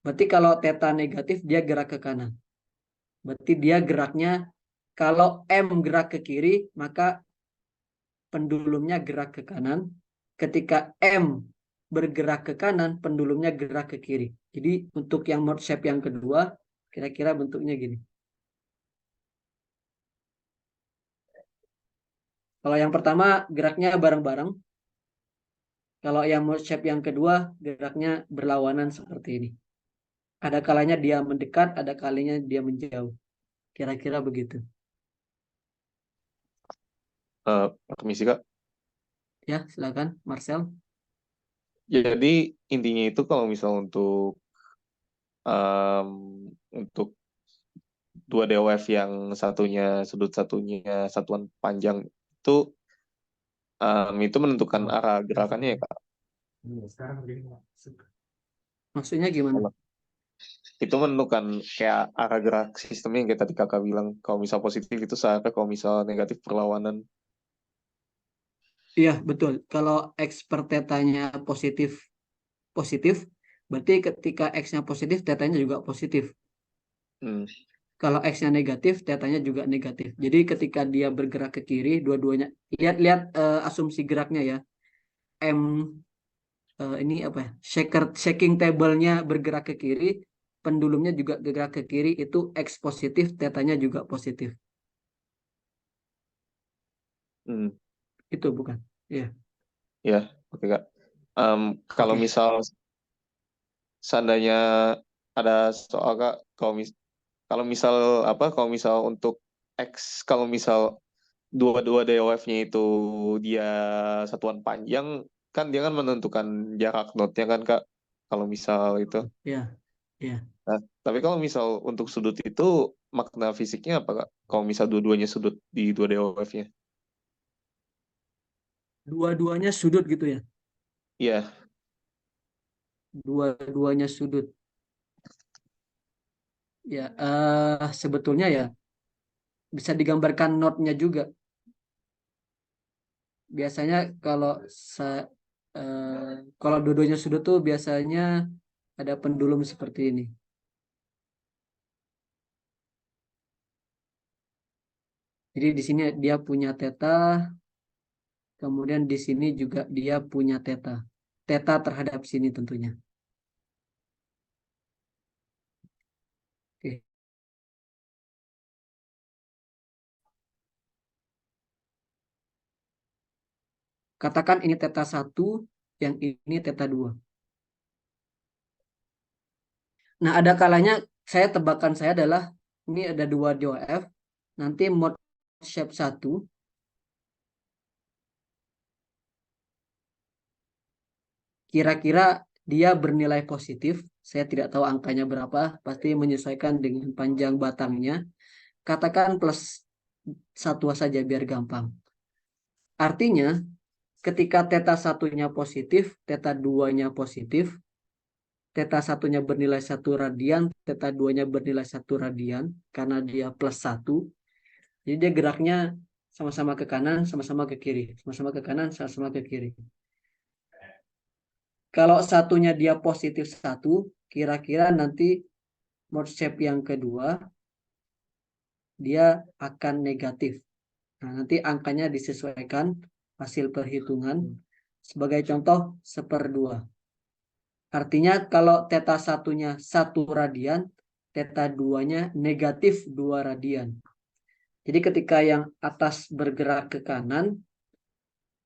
Berarti kalau teta negatif dia gerak ke kanan. Berarti dia geraknya kalau M gerak ke kiri, maka pendulumnya gerak ke kanan. Ketika M bergerak ke kanan, pendulumnya gerak ke kiri. Jadi untuk yang mode shape yang kedua, kira-kira bentuknya gini. Kalau yang pertama geraknya bareng-bareng. Kalau yang mode shape yang kedua geraknya berlawanan seperti ini. Ada kalanya dia mendekat, ada kalanya dia menjauh. Kira-kira begitu. Permisi Kak. Ya, silakan Marcel. Jadi intinya itu kalau misal untuk dua DOF yang satunya sudut satunya satuan panjang itu menentukan arah gerakannya ya Kak. Maksudnya gimana? Itu menentukan kayak arah gerak sistemnya yang kayak tadi Kakak bilang. Kalau misal positif itu searah, kalau misal negatif perlawanan. Iya, betul. Kalau X per tetanya positif, positif, berarti ketika X-nya positif, tetanya juga positif. Hmm. Kalau X-nya negatif, tetanya juga negatif. Jadi ketika dia bergerak ke kiri, dua-duanya, lihat asumsi geraknya ya. M ini apa ya? Shaking table-nya bergerak ke kiri, pendulumnya juga bergerak ke kiri, itu X positif, tetanya juga positif. Hmm. Itu bukan? Iya. Ya, oke Kak. Kalau Oke. misal seandainya ada soal Kak, kalau misal kalau misal untuk X, kalau misal dua-dua DOF-nya itu dia satuan panjang, kan dia kan menentukan jarak node-nya kan Kak, kalau misal itu. Iya. Iya. Nah, tapi kalau misal untuk sudut itu makna fisiknya apa Kak? Kalau misal dua-duanya sudut di dua DOF-nya. Dua-duanya sudut gitu ya. Iya, Dua-duanya sudut. Ya, sebetulnya ya bisa digambarkan notnya juga. Biasanya kalau kalau dua-duanya sudut tuh biasanya ada pendulum seperti ini. Jadi di sini dia punya teta, kemudian di sini juga dia punya teta. Teta terhadap sini tentunya. Oke. Katakan ini teta 1, yang ini teta 2. Nah, ada kalanya tebakan saya adalah ini ada 2 DOF, nanti mode shape 1 kira-kira dia bernilai positif. Saya tidak tahu angkanya berapa, pasti menyesuaikan dengan panjang batangnya. Katakan plus 1 saja biar gampang. Artinya, ketika teta 1-nya positif, teta 2-nya positif, teta 1-nya bernilai 1 radian, teta 2-nya bernilai 1 radian, karena dia plus 1. Jadi dia geraknya sama-sama ke kanan, sama-sama ke kiri. Sama-sama ke kanan, sama-sama ke kiri. Kalau satunya dia positif 1, kira-kira nanti mode shape yang kedua, dia akan negatif. Nah, nanti angkanya disesuaikan hasil perhitungan. Sebagai contoh, 1/2. Artinya kalau teta 1-nya 1 radian, teta 2-nya negatif 2 radian. Jadi ketika yang atas bergerak ke kanan,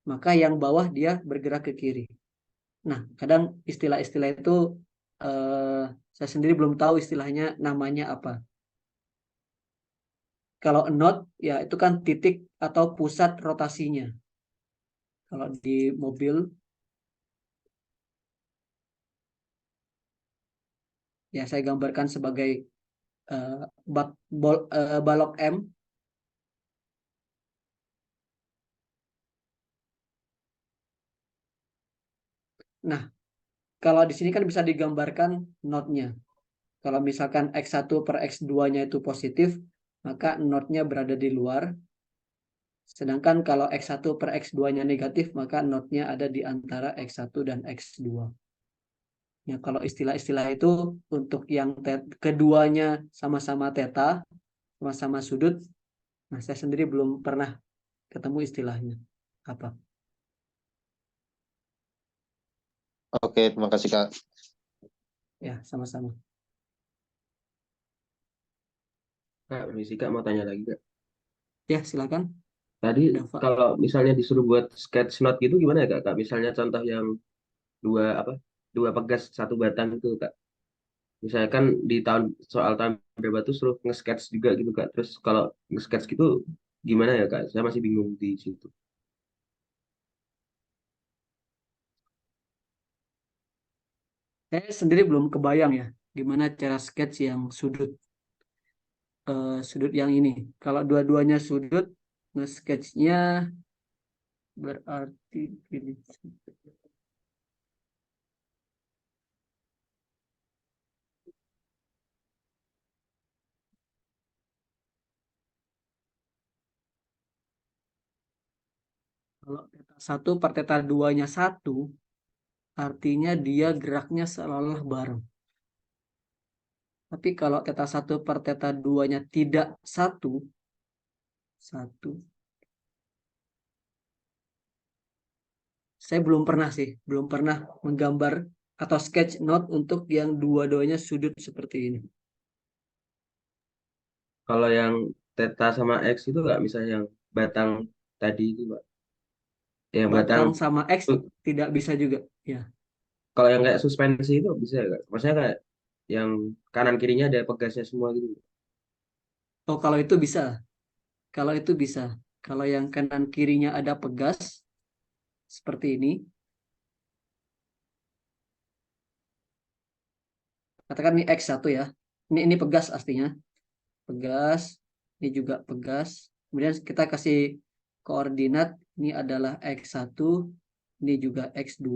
maka yang bawah dia bergerak ke kiri. Nah, kadang istilah-istilah itu saya sendiri belum tahu istilahnya namanya apa. Kalau node, ya itu kan titik atau pusat rotasinya. Kalau di mobil, ya saya gambarkan sebagai balok M. Nah, kalau di sini kan bisa digambarkan node-nya. Kalau misalkan X1 per X2-nya itu positif, maka node-nya berada di luar. Sedangkan kalau X1 per X2-nya negatif, maka notnya ada di antara X1 dan X2. Ya, kalau istilah-istilah itu untuk yang keduanya sama-sama teta, sama-sama sudut, nah saya sendiri belum pernah ketemu istilahnya. Apa? Oke, terima kasih Kak. Ya, sama-sama. Kak, permisi Kak, mau tanya lagi Kak. Ya, silakan. Tadi Dava. kalau misalnya disuruh buat sketch note gitu gimana ya Kak? Kak, misalnya contoh yang dua pegas satu batang itu Kak. Misalkan di soal tahun berapa tuh suruh nge-sketch juga gitu Kak. Terus kalau nge-sketch gitu gimana ya Kak? Saya masih bingung di situ. Saya sendiri belum kebayang ya, gimana cara sketch yang sudut yang ini. Kalau dua-duanya sudut, nge-sketchnya berarti gini. Kalau theta 1 per theta 2-nya 1, artinya dia geraknya seolah-olah bareng. Tapi kalau theta 1 per theta 2-nya tidak 1, saya belum pernah menggambar atau sketch note untuk yang dua-duanya sudut seperti ini. Kalau yang theta sama X itu nggak misalnya yang batang tadi itu Pak. Yang batang Batang sama X tidak bisa juga. Ya. kalau yang kayak suspensi itu bisa ya Kak? Maksudnya kayak yang kanan kirinya ada pegasnya semua gitu. Oh, kalau itu bisa. Kalau itu bisa. Kalau yang kanan kirinya ada pegas seperti ini, katakan ini X1 ya. Ini pegas aslinya. Pegas, ini juga pegas. Kemudian kita kasih koordinat, ini adalah X1, ini juga X2.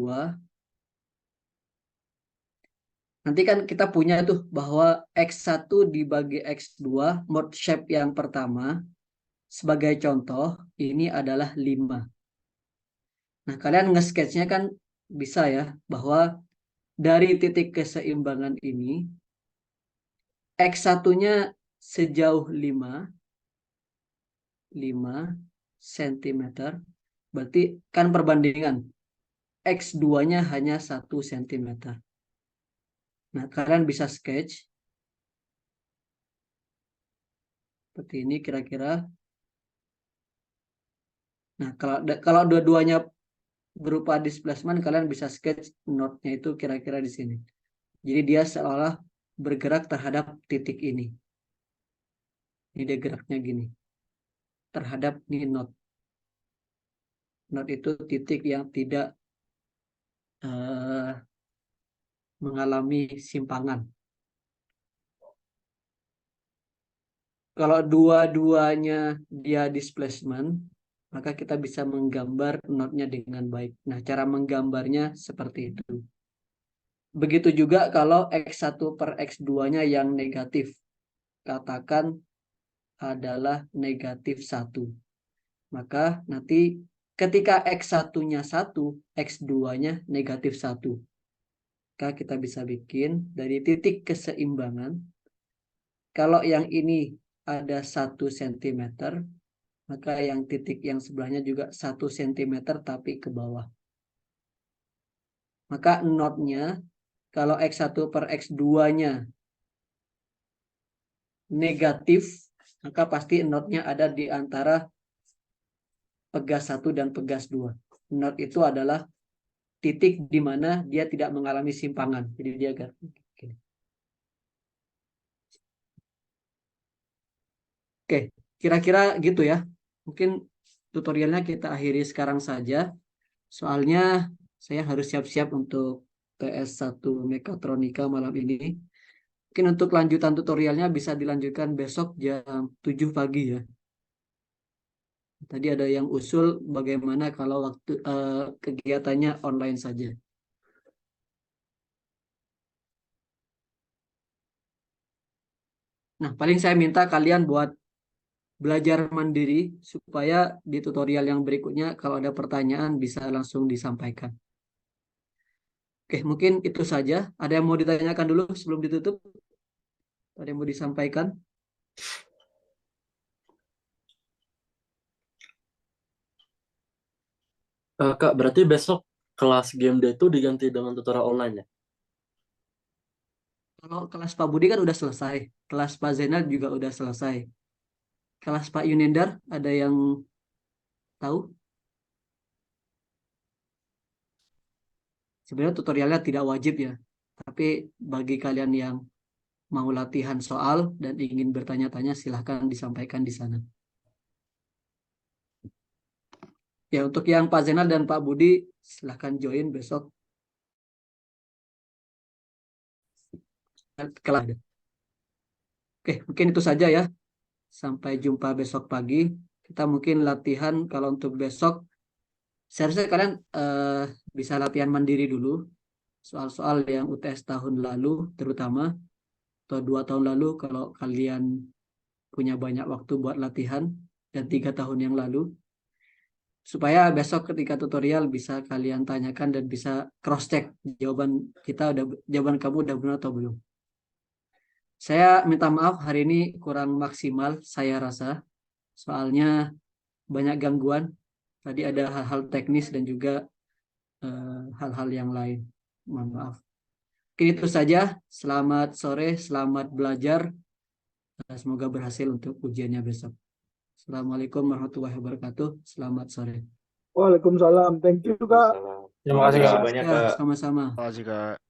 Nanti kan kita punya tuh bahwa X1 dibagi X2, mode shape yang pertama, sebagai contoh, ini adalah 5. Nah, kalian nge-sketch-nya kan bisa ya, bahwa dari titik keseimbangan ini, X1-nya sejauh 5 cm, berarti kan perbandingan. X2-nya hanya 1 cm. Nah, kalian bisa sketch seperti ini kira-kira. Nah, kalau dua-duanya berupa displacement, kalian bisa sketch node-nya itu kira-kira di sini. Jadi dia seolah bergerak terhadap titik ini. Ini dia geraknya gini. Terhadap ini node. Node itu titik yang tidak mengalami simpangan. Kalau dua-duanya dia displacement, maka kita bisa menggambar node-nya dengan baik. Nah, cara menggambarnya seperti itu. Begitu juga kalau X1 per X2-nya yang negatif. Katakan adalah negatif 1. Maka nanti ketika X1-nya 1, X2-nya negatif 1. Maka kita bisa bikin dari titik keseimbangan. Kalau yang ini ada 1 cm, maka yang titik yang sebelahnya juga 1 cm tapi ke bawah. Maka node-nya kalau X1 per X2-nya negatif, maka pasti node-nya ada di antara pegas 1 dan pegas 2. Node itu adalah titik di mana dia tidak mengalami simpangan. Jadi dia agak gini. Oke, kira-kira gitu ya. Mungkin tutorialnya kita akhiri sekarang saja. Soalnya saya harus siap-siap untuk PS1 Mekatronika malam ini. Mungkin untuk lanjutan tutorialnya bisa dilanjutkan besok jam 7 pagi ya. Tadi ada yang usul bagaimana kalau waktu kegiatannya online saja. Nah, paling saya minta kalian buat belajar mandiri supaya di tutorial yang berikutnya kalau ada pertanyaan bisa langsung disampaikan. Oke, mungkin itu saja. Ada yang mau ditanyakan dulu sebelum ditutup? Ada yang mau disampaikan? Kak, berarti besok kelas game day itu diganti dengan tutorial online ya? Kalau kelas Pak Budi kan udah selesai. Kelas Pak Zainal juga udah selesai. Kelas Pak Yunendar ada yang tahu? Sebenarnya tutorialnya tidak wajib ya. Tapi bagi kalian yang mau latihan soal dan ingin bertanya-tanya silahkan disampaikan di sana. Ya, untuk yang Pak Zainal dan Pak Budi silahkan join besok. Kelas ada. Oke, mungkin itu saja ya. Sampai jumpa besok pagi. Kita mungkin latihan kalau untuk besok. Seharusnya kalian bisa latihan mandiri dulu. Soal-soal yang UTS tahun lalu terutama. Atau 2 tahun lalu kalau kalian punya banyak waktu buat latihan. Dan 3 tahun yang lalu. Supaya besok ketika tutorial bisa kalian tanyakan dan bisa cross-check jawaban kamu udah benar atau belum. Saya minta maaf hari ini kurang maksimal saya rasa. Soalnya banyak gangguan. Tadi ada hal-hal teknis dan juga hal-hal yang lain. Mohon maaf. Mungkin itu saja. Selamat sore, selamat belajar. Semoga berhasil untuk ujiannya besok. Assalamualaikum warahmatullahi wabarakatuh. Selamat sore. Waalaikumsalam. Thank you, Kak. Terima kasih, Terima Kak. kasih banyak, Ya, Kak. sama-sama. Terima kasih, Kak.